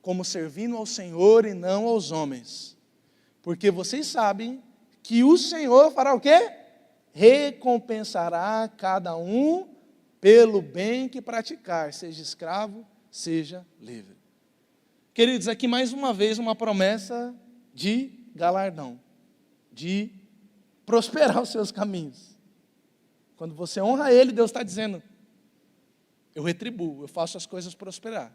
como servindo ao Senhor e não aos homens. Porque vocês sabem que o Senhor fará o quê? Recompensará cada um pelo bem que praticar, seja escravo, seja livre. Queridos, aqui mais uma vez uma promessa de galardão, de prosperar os seus caminhos. Quando você honra Ele, Deus está dizendo, eu retribuo, eu faço as coisas prosperar.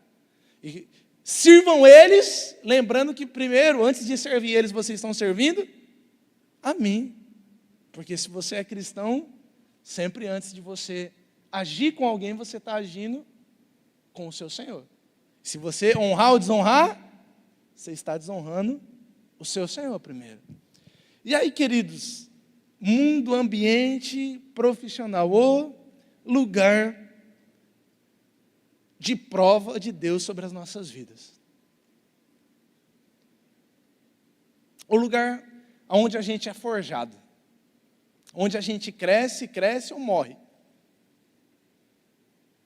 E sirvam eles, lembrando que primeiro, antes de servir eles, vocês estão servindo a mim. Porque se você é cristão, sempre antes de você agir com alguém, você está agindo com o seu Senhor. Se você honrar ou desonrar, você está desonrando o seu Senhor primeiro. E aí, queridos, mundo, ambiente profissional, o lugar de prova de Deus sobre as nossas vidas. O lugar onde a gente é forjado. Onde a gente cresce, cresce ou morre.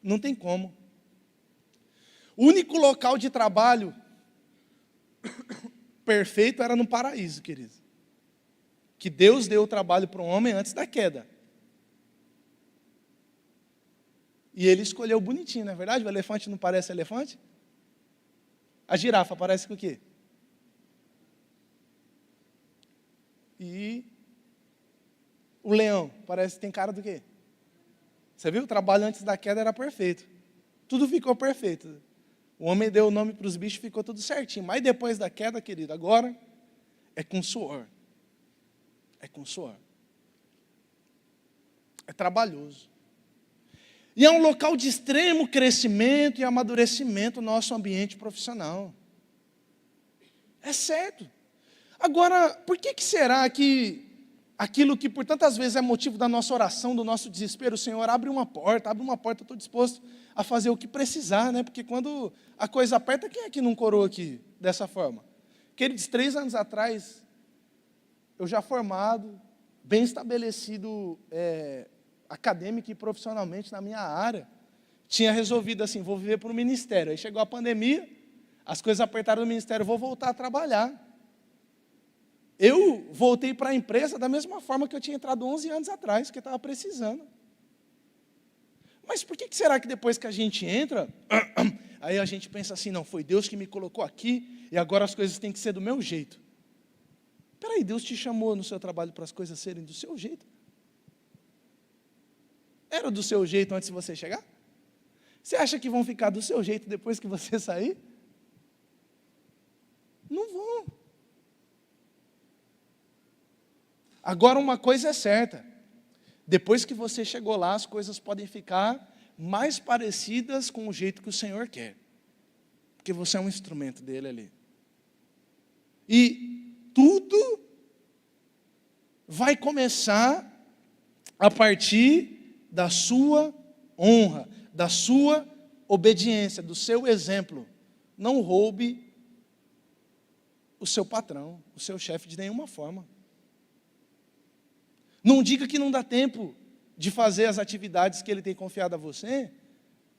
Não tem como. O único local de trabalho perfeito era no paraíso, querido. Que Deus deu o trabalho para o homem antes da queda. E ele escolheu bonitinho, não é verdade? O elefante não parece elefante? A girafa parece com o quê? E o leão parece que tem cara do quê? Você viu? O trabalho antes da queda era perfeito. Tudo ficou perfeito. O homem deu o nome para os bichos, ficou tudo certinho. Mas depois da queda, querido, agora é com suor. É com suor. É trabalhoso. E é um local de extremo crescimento e amadurecimento no nosso ambiente profissional. É certo. Agora, por que será que aquilo que por tantas vezes é motivo da nossa oração, do nosso desespero, Senhor, abre uma porta, eu estou disposto a fazer o que precisar, né? Porque quando a coisa aperta, quem é que não corou aqui dessa forma? Queridos, 3 anos atrás, eu já formado, bem estabelecido acadêmica e profissionalmente na minha área, tinha resolvido assim, vou viver para o ministério. Aí chegou a pandemia, as coisas apertaram no ministério, vou voltar a trabalhar. Eu voltei para a empresa da mesma forma que eu tinha entrado 11 anos atrás, que eu estava precisando. Mas por que será que depois que a gente entra, aí a gente pensa assim, não, foi Deus que me colocou aqui, e agora as coisas têm que ser do meu jeito. Espera aí, Deus te chamou no seu trabalho para as coisas serem do seu jeito? Era do seu jeito antes de você chegar? Você acha que vão ficar do seu jeito depois que você sair? Não vão. Agora uma coisa é certa, depois que você chegou lá, as coisas podem ficar mais parecidas com o jeito que o Senhor quer, porque você é um instrumento dele ali. E tudo vai começar a partir da sua honra, da sua obediência, do seu exemplo. Não roube o seu patrão, o seu chefe de nenhuma forma. Não diga que não dá tempo de fazer as atividades que ele tem confiado a você,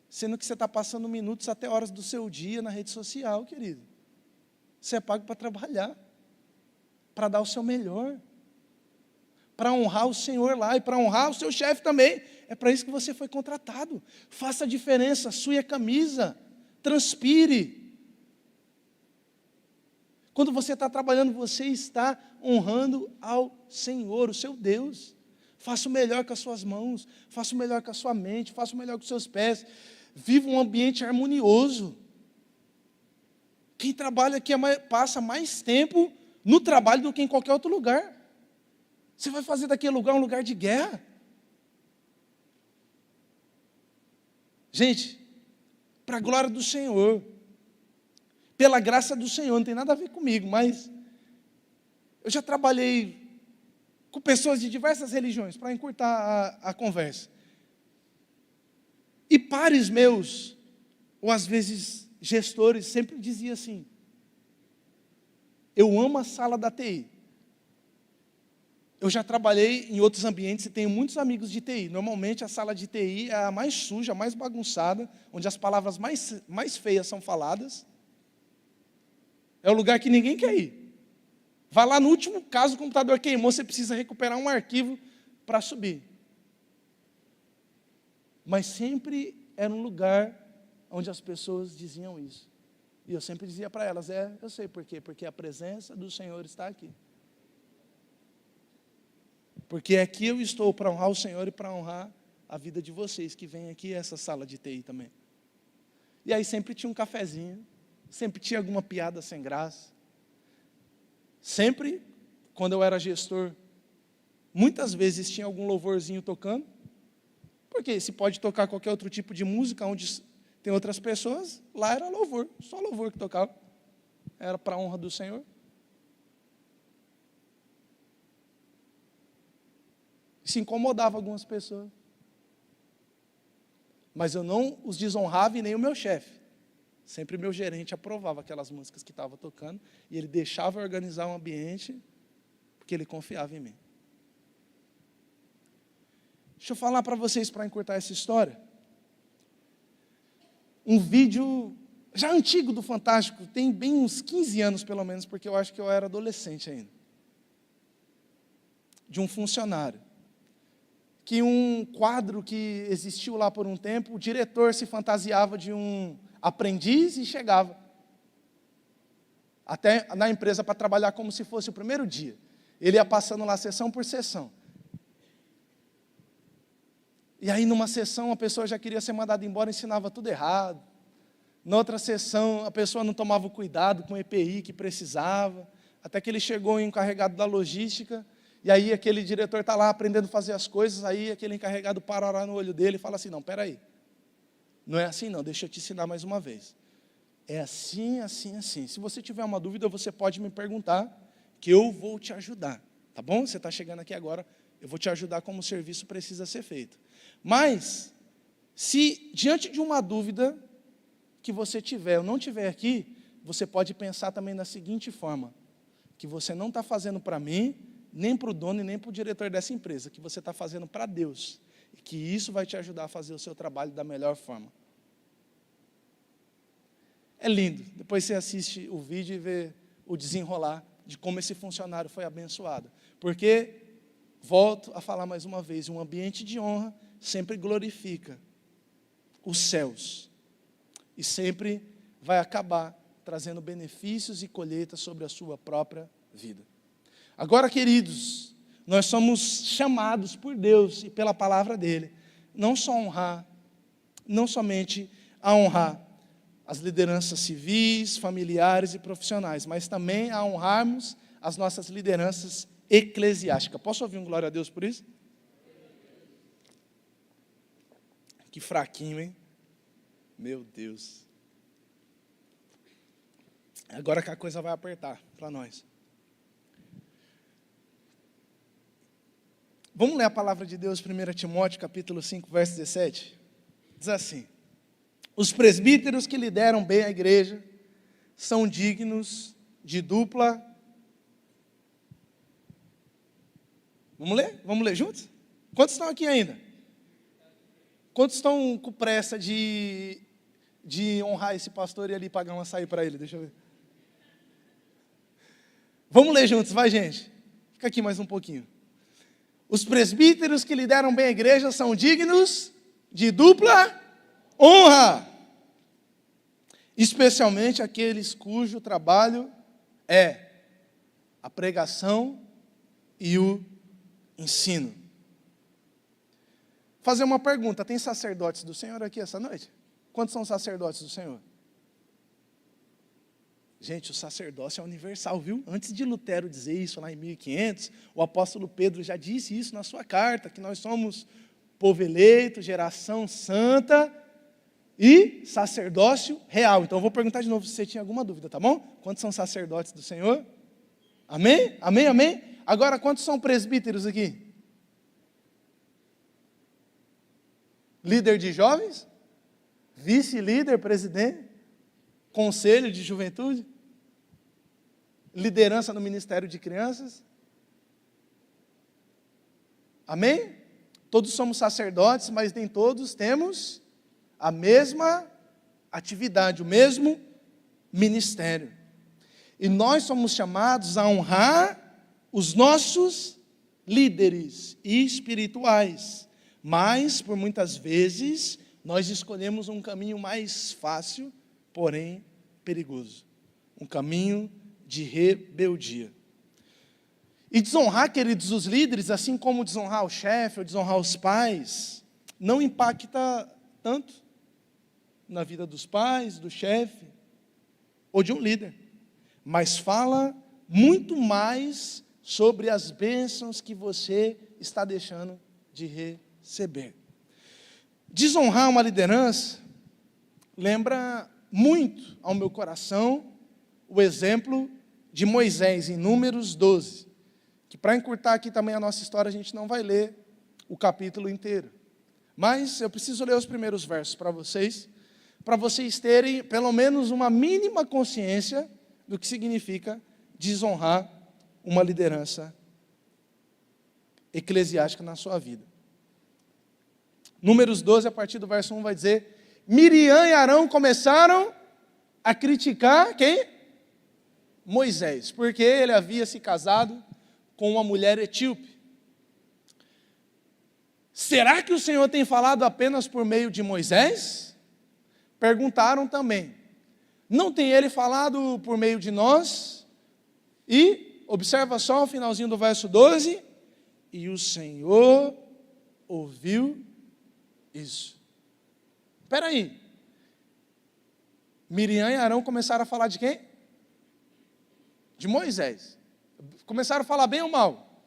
sendo que você está passando minutos até horas do seu dia na rede social, querido. Você é pago para trabalhar, para dar o seu melhor, para honrar o Senhor lá e para honrar o seu chefe também. É para isso que você foi contratado. Faça a diferença, sue a camisa, transpire. Quando você está trabalhando, você está honrando ao Senhor, o seu Deus. Faça o melhor com as suas mãos, faça o melhor com a sua mente, faça o melhor com os seus pés. Viva um ambiente harmonioso. Quem trabalha aqui passa mais tempo no trabalho do que em qualquer outro lugar. Você vai fazer daquele lugar um lugar de guerra? Gente, para a glória do Senhor, pela graça do Senhor, não tem nada a ver comigo, mas eu já trabalhei com pessoas de diversas religiões, para encurtar a conversa. E pares meus, ou às vezes gestores, sempre diziam assim, eu amo a sala da TI. Eu já trabalhei em outros ambientes e tenho muitos amigos de TI. Normalmente a sala de TI é a mais suja, a mais bagunçada, onde as palavras mais feias são faladas. É o lugar que ninguém quer ir. Vai lá no último caso, o computador queimou, você precisa recuperar um arquivo para subir. Mas sempre era um lugar onde as pessoas diziam isso. E eu sempre dizia para elas, eu sei por quê, porque a presença do Senhor está aqui. Porque aqui eu estou para honrar o Senhor e para honrar a vida de vocês, que vêm aqui a essa sala de TI também. E aí sempre tinha um cafezinho, sempre tinha alguma piada sem graça. Sempre, quando eu era gestor, muitas vezes tinha algum louvorzinho tocando, porque se pode tocar qualquer outro tipo de música, onde tem outras pessoas, lá era louvor, só louvor que tocava. Era para a honra do Senhor. Se incomodava algumas pessoas. Mas eu não os desonrava e nem o meu chefe. Sempre meu gerente aprovava aquelas músicas que estava tocando e ele deixava eu organizar um ambiente porque ele confiava em mim. Deixa eu falar para vocês, para encurtar essa história. Um vídeo já antigo do Fantástico, tem bem uns 15 anos pelo menos, porque eu acho que eu era adolescente ainda. De um funcionário. Que um quadro que existiu lá por um tempo, o diretor se fantasiava de um aprendiz e chegava até na empresa para trabalhar como se fosse o primeiro dia. Ele ia passando lá sessão por sessão. E aí numa sessão a pessoa já queria ser mandada embora, ensinava tudo errado. Na outra sessão a pessoa não tomava o cuidado com o EPI que precisava, até que ele chegou em encarregado da logística. E aí aquele diretor está lá aprendendo a fazer as coisas, aí aquele encarregado para orar no olho dele e fala assim, não, peraí, não é assim não, deixa eu te ensinar mais uma vez. É assim, assim, assim. Se você tiver uma dúvida, você pode me perguntar, que eu vou te ajudar, tá bom? Você está chegando aqui agora, eu vou te ajudar como o serviço precisa ser feito. Mas, se diante de uma dúvida que você tiver ou não tiver aqui, você pode pensar também da seguinte forma, que você não está fazendo para mim, nem para o dono e nem para o diretor dessa empresa, que você está fazendo para Deus, e que isso vai te ajudar a fazer o seu trabalho da melhor forma. É lindo, depois você assiste o vídeo e vê o desenrolar de como esse funcionário foi abençoado. Porque, volto a falar mais uma vez, um ambiente de honra sempre glorifica os céus. E sempre vai acabar trazendo benefícios e colheitas sobre a sua própria vida. Agora, queridos, nós somos chamados por Deus e pela palavra dele, não somente a honrar as lideranças civis, familiares e profissionais, mas também a honrarmos as nossas lideranças eclesiásticas. Posso ouvir um glória a Deus por isso? Que fraquinho, hein? Meu Deus. Agora que a coisa vai apertar para nós. Vamos ler a palavra de Deus, 1 Timóteo, capítulo 5, verso 17. Diz assim: os presbíteros que lideram bem a igreja são dignos de dupla... Vamos ler? Vamos ler juntos? Quantos estão aqui ainda? Quantos estão com pressa de honrar esse pastor e ali pagar um açaí para ele? Deixa eu ver. Vamos ler juntos, vai, gente. Fica aqui mais um pouquinho. Os presbíteros que lideram bem a igreja são dignos de dupla honra, especialmente aqueles cujo trabalho é a pregação e o ensino. Fazer uma pergunta: tem sacerdotes do Senhor aqui essa noite? Quantos são sacerdotes do Senhor? Gente, o sacerdócio é universal, viu? Antes de Lutero dizer isso lá em 1500, o apóstolo Pedro já disse isso na sua carta, que nós somos povo eleito, geração santa e sacerdócio real. Então eu vou perguntar de novo se você tinha alguma dúvida, tá bom? Quantos são sacerdotes do Senhor? Amém? Amém, amém? Agora, quantos são presbíteros aqui? Líder de jovens? Vice-líder, presidente? Conselho de juventude? Liderança no ministério de crianças? Amém? Todos somos sacerdotes, mas nem todos temos a mesma atividade, o mesmo ministério. E nós somos chamados a honrar os nossos líderes espirituais. Mas, por muitas vezes, nós escolhemos um caminho mais fácil, porém perigoso. Um caminho de rebeldia. E desonrar, queridos, os líderes, assim como desonrar o chefe ou desonrar os pais, não impacta tanto na vida dos pais, do chefe ou de um líder. Mas fala muito mais sobre as bênçãos que você está deixando de receber. Desonrar uma liderança lembra muito ao meu coração o exemplo de Moisés em Números 12, que para encurtar aqui também a nossa história, a gente não vai ler o capítulo inteiro. Mas eu preciso ler os primeiros versos para vocês terem pelo menos uma mínima consciência do que significa desonrar uma liderança eclesiástica na sua vida. Números 12, a partir do verso 1, vai dizer: Miriam e Arão começaram a criticar quem? Moisés, porque ele havia se casado com uma mulher etíope. Será que o Senhor tem falado apenas por meio de Moisés? Perguntaram também. Não tem ele falado por meio de nós? E, observa só o finalzinho do verso 12, e o Senhor ouviu isso. Espera aí. Miriam e Arão começaram a falar de quem? De Moisés. Começaram a falar bem ou mal?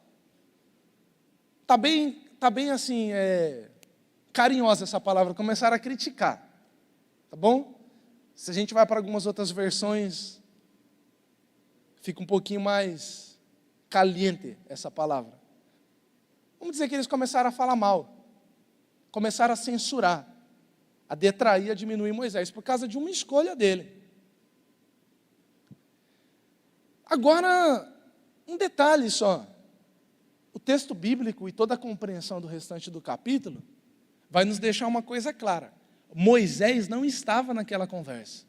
Tá bem assim, carinhosa essa palavra. Começaram a criticar. Tá bom? Se a gente vai para algumas outras versões, fica um pouquinho mais caliente essa palavra. Vamos dizer que eles começaram a falar mal, começaram a censurar, a detrair, a diminuir Moisés, por causa de uma escolha dele. Agora, um detalhe só. O texto bíblico e toda a compreensão do restante do capítulo vai nos deixar uma coisa clara. Moisés não estava naquela conversa.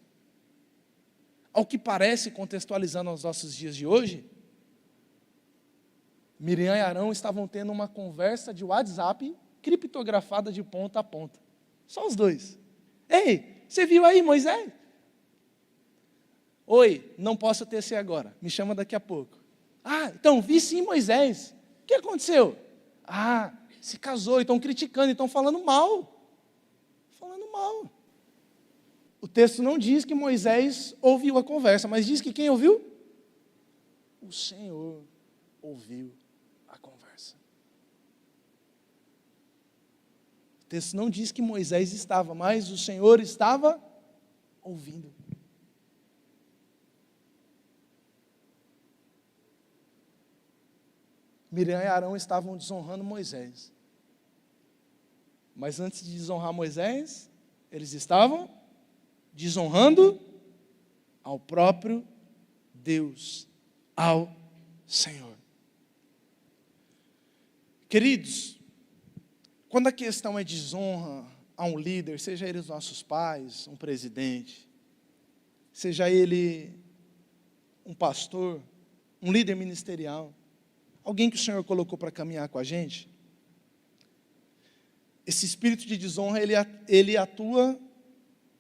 Ao que parece, contextualizando aos nossos dias de hoje, Miriam e Arão estavam tendo uma conversa de WhatsApp criptografada de ponta a ponta. Só os dois. Ei, você viu aí Moisés? Oi, não posso tecer agora, me chama daqui a pouco. Ah, então, vi sim Moisés. O que aconteceu? Ah, se casou, e estão criticando, e estão falando mal. Falando mal. O texto não diz que Moisés ouviu a conversa, mas diz que quem ouviu? O Senhor ouviu a conversa. O texto não diz que Moisés estava, mas o Senhor estava ouvindo. Miriam e Arão estavam desonrando Moisés. Mas antes de desonrar Moisés, eles estavam desonrando ao próprio Deus, ao Senhor. Queridos, quando a questão é desonra a um líder, seja ele os nossos pais, um presidente, seja ele um pastor, um líder ministerial, alguém que o Senhor colocou para caminhar com a gente, esse espírito de desonra, ele atua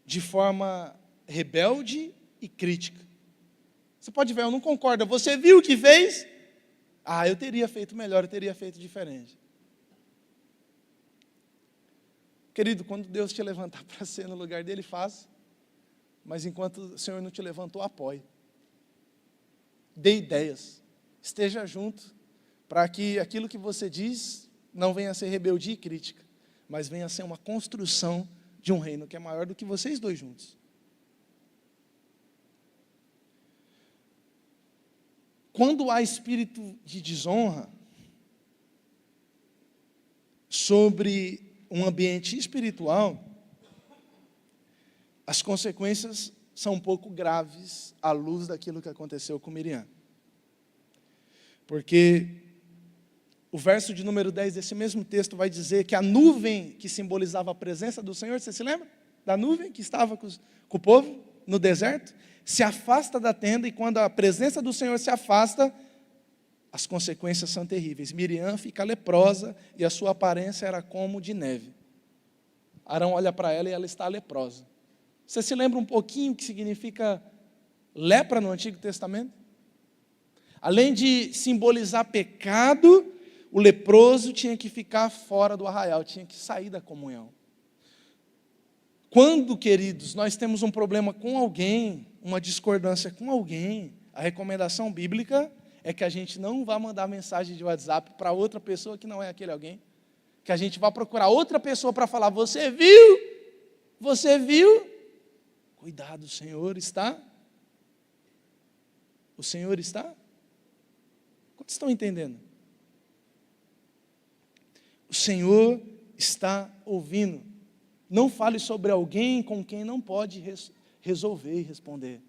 de forma rebelde e crítica. Você pode ver, eu não concordo, você viu o que fez? Ah, eu teria feito melhor, eu teria feito diferente. Querido, quando Deus te levantar para ser no lugar dele, faça. Mas enquanto o Senhor não te levantou, apoie. Dê ideias. Esteja junto, para que aquilo que você diz não venha a ser rebeldia e crítica, mas venha a ser uma construção de um reino que é maior do que vocês dois juntos. Quando há espírito de desonra sobre um ambiente espiritual, as consequências são um pouco graves à luz daquilo que aconteceu com Miriam. Porque o verso de número 10 desse mesmo texto vai dizer que a nuvem que simbolizava a presença do Senhor, você se lembra? Da nuvem que estava com o povo no deserto, se afasta da tenda, e quando a presença do Senhor se afasta, as consequências são terríveis. Miriam fica leprosa e a sua aparência era como de neve. Arão olha para ela e ela está leprosa. Você se lembra um pouquinho o que significa lepra no Antigo Testamento? Além de simbolizar pecado, o leproso tinha que ficar fora do arraial, tinha que sair da comunhão. Quando, queridos, nós temos um problema com alguém, uma discordância com alguém, a recomendação bíblica é que a gente não vá mandar mensagem de WhatsApp para outra pessoa que não é aquele alguém, que a gente vá procurar outra pessoa para falar, você viu? Você viu? Cuidado, o Senhor está? O Senhor está? Quantos estão entendendo? O Senhor está ouvindo. Não fale sobre alguém com quem não pode resolver e responder.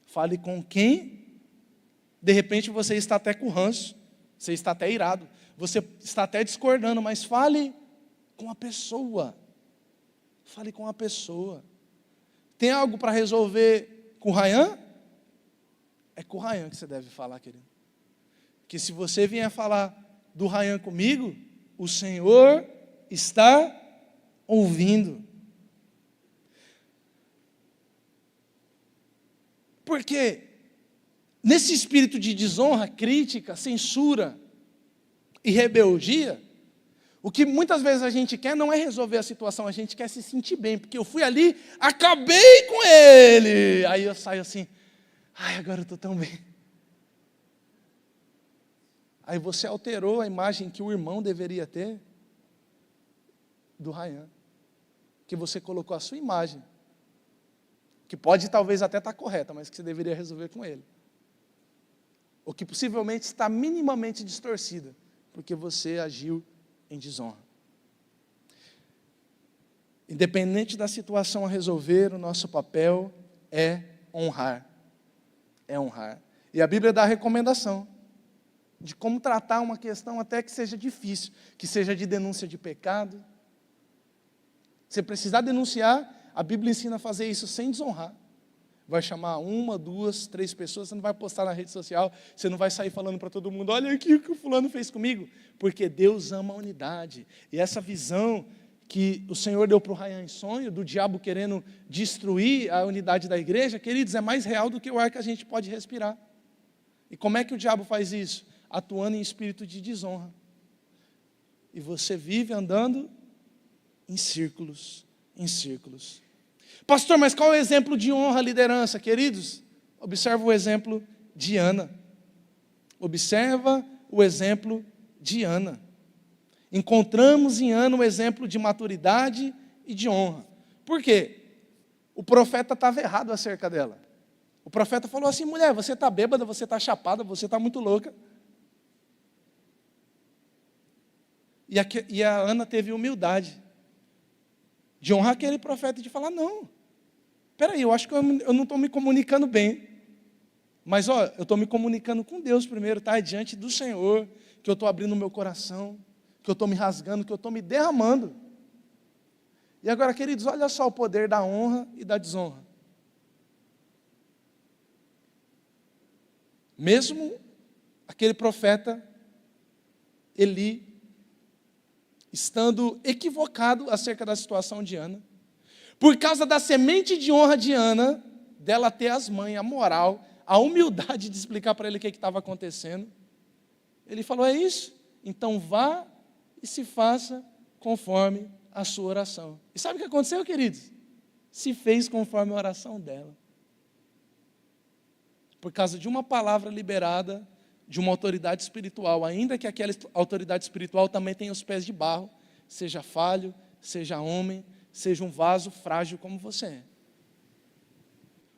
Fale com quem, de repente você está até com ranço, você está até irado, você está até discordando, mas fale com a pessoa. Fale com a pessoa. Tem algo para resolver com o Ryan? É com o Ryan que você deve falar, querido. Porque se você vier falar do Ryan comigo, o Senhor está ouvindo. Porque nesse espírito de desonra, crítica, censura e rebeldia, o que muitas vezes a gente quer não é resolver a situação, a gente quer se sentir bem, porque eu fui ali, acabei com ele. Aí eu saio assim, ai, agora eu estou tão bem. Aí você alterou a imagem que o irmão deveria ter do Ryan. Que você colocou a sua imagem. Que pode talvez até estar correta, mas que você deveria resolver com ele. ou que possivelmente está minimamente distorcida, porque você agiu em desonra. Independente da situação a resolver, o nosso papel é honrar. É honrar. E a Bíblia dá a recomendação de como tratar uma questão até que seja difícil, que seja de denúncia de pecado. Se precisar denunciar, a Bíblia ensina a fazer isso sem desonrar. Vai chamar 1, 2, 3 pessoas, você não vai postar na rede social, você não vai sair falando para todo mundo, olha aqui o que o fulano fez comigo, porque Deus ama a unidade. E essa visão que o Senhor deu para o Ryan em sonho, do diabo querendo destruir a unidade da igreja, queridos, é mais real do que o ar que a gente pode respirar. E como é que o diabo faz isso? Atuando em espírito de desonra. E você vive andando em círculos, em círculos. Pastor, mas qual é o exemplo de honra à liderança, queridos? Observa o exemplo de Ana. Observa o exemplo de Ana. Encontramos em Ana um exemplo de maturidade e de honra. Por quê? O profeta estava errado acerca dela. O profeta falou assim, mulher, você está bêbada, você está chapada, você está muito louca. E a Ana teve humildade de honrar aquele profeta e de falar, não, espera aí, eu acho que eu não estou me comunicando bem. Mas, eu estou me comunicando com Deus primeiro, tá? É diante do Senhor que eu estou abrindo o meu coração, que eu estou me rasgando, que eu estou me derramando. E agora, queridos, olha só o poder da honra e da desonra. Mesmo aquele profeta, Eli, estando equivocado acerca da situação de Ana, por causa da semente de honra de Ana, dela ter as manhas, a moral, a humildade de explicar para ele o que estava acontecendo, ele falou, é isso? Então vá e se faça conforme a sua oração. E sabe o que aconteceu, queridos? Se fez conforme a oração dela. Por causa de uma palavra liberada de uma autoridade espiritual, ainda que aquela autoridade espiritual também tenha os pés de barro, seja falho, seja homem, seja um vaso frágil como você é.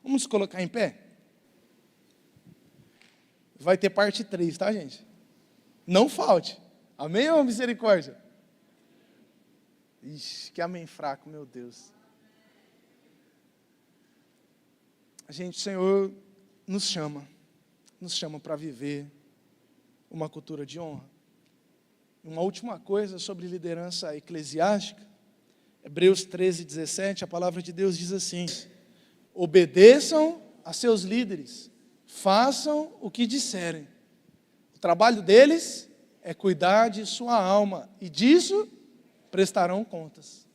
Vamos nos colocar em pé? Vai ter parte 3, tá, gente? Não falte. Amém ou misericórdia? Ixi, que amém fraco, meu Deus. Gente, o Senhor nos chama para viver uma cultura de honra. Uma última coisa sobre liderança eclesiástica, Hebreus 13:17, a palavra de Deus diz assim, obedeçam a seus líderes, façam o que disserem. O trabalho deles é cuidar de sua alma, e disso prestarão contas.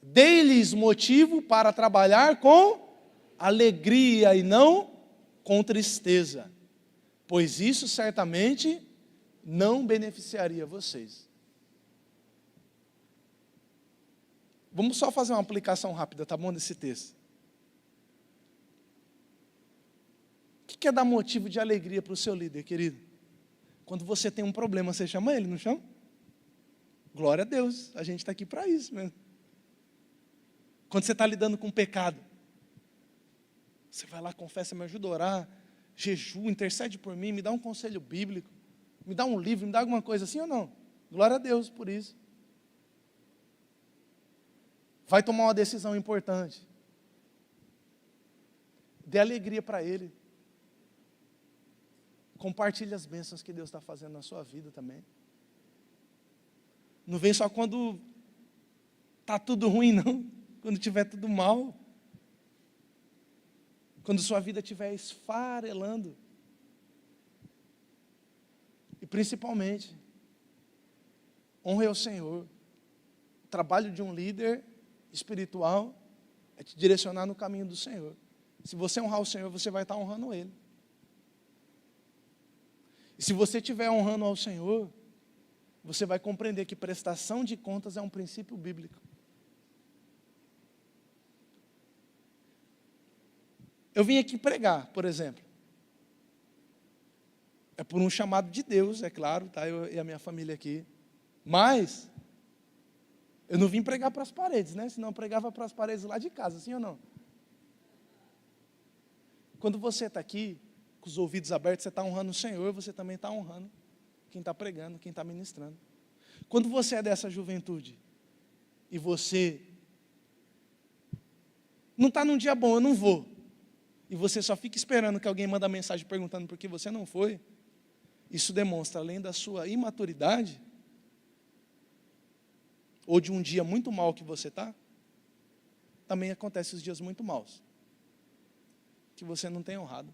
Dê-lhes motivo para trabalhar com alegria e não com tristeza, pois isso certamente não beneficiaria vocês. Vamos só fazer uma aplicação rápida, tá bom, desse texto. O que é dar motivo de alegria para o seu líder, querido? Quando você tem um problema, você chama ele, não chama? Glória a Deus, a gente está aqui para isso mesmo. Quando você está lidando com pecado, você vai lá, confessa, me ajuda a orar, jejum, intercede por mim, me dá um conselho bíblico, me dá um livro, me dá alguma coisa assim ou não? Glória a Deus por isso. Vai tomar uma decisão importante. Dê alegria para ele. Compartilhe as bênçãos que Deus está fazendo na sua vida também. Não vem só quando está tudo ruim, não. Quando estiver tudo mal. Quando sua vida estiver esfarelando. E principalmente, honre ao Senhor. O trabalho de um líder espiritual é te direcionar no caminho do Senhor. Se você honrar o Senhor, você vai estar honrando Ele. E se você estiver honrando ao Senhor, você vai compreender que prestação de contas é um princípio bíblico. Eu vim aqui pregar, por exemplo. É por um chamado de Deus, é claro, tá? Eu e a minha família aqui. Mas eu não vim pregar para as paredes, né? Senão eu pregava para as paredes lá de casa, sim ou não? Quando você está aqui, com os ouvidos abertos, você está honrando o Senhor, você também está honrando quem está pregando, quem está ministrando. Quando você é dessa juventude, e você não está num dia bom, eu não vou, e você só fica esperando que alguém manda mensagem perguntando por que você não foi, isso demonstra, além da sua imaturidade, ou de um dia muito mal que você está, também acontece os dias muito maus, que você não tem honrado.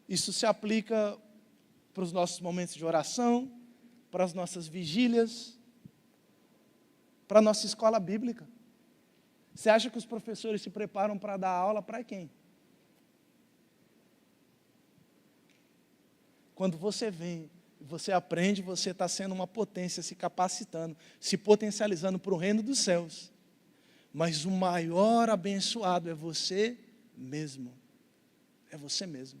Isso se aplica para os nossos momentos de oração, para as nossas vigílias, para a nossa escola bíblica. Você acha que os professores se preparam para dar aula para quem? Quando você vem, você aprende, você está sendo uma potência, se capacitando, se potencializando para o reino dos céus. Mas o maior abençoado é você mesmo. É você mesmo.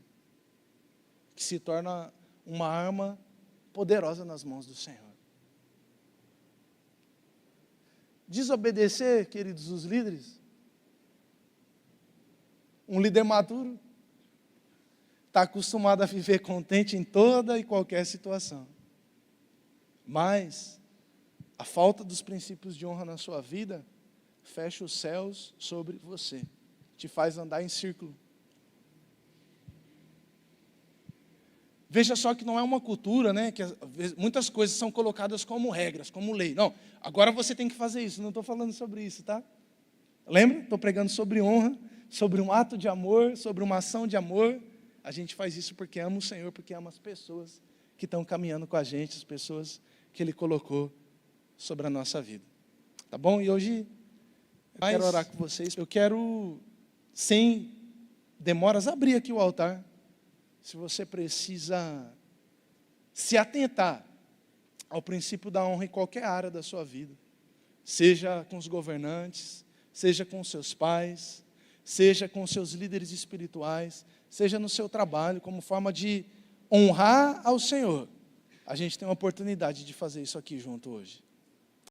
Que se torna uma arma poderosa nas mãos do Senhor. Desobedecer, queridos, os líderes. Um líder maduro está acostumado a viver contente em toda e qualquer situação. Mas a falta dos princípios de honra na sua vida fecha os céus sobre você, te faz andar em círculo. Veja só que não é uma cultura, né, que muitas coisas são colocadas como regras, como lei. Não, agora você tem que fazer isso, não estou falando sobre isso, tá? Lembra? Estou pregando sobre honra, sobre um ato de amor, sobre uma ação de amor. A gente faz isso porque ama o Senhor, porque ama as pessoas que estão caminhando com a gente, as pessoas que Ele colocou sobre a nossa vida. Tá bom? E hoje eu quero orar com vocês. Eu quero, sem demoras, abrir aqui o altar. Se você precisa se atentar ao princípio da honra em qualquer área da sua vida, seja com os governantes, seja com os seus pais, seja com os seus líderes espirituais, seja no seu trabalho, como forma de honrar ao Senhor, a gente tem uma oportunidade de fazer isso aqui junto hoje.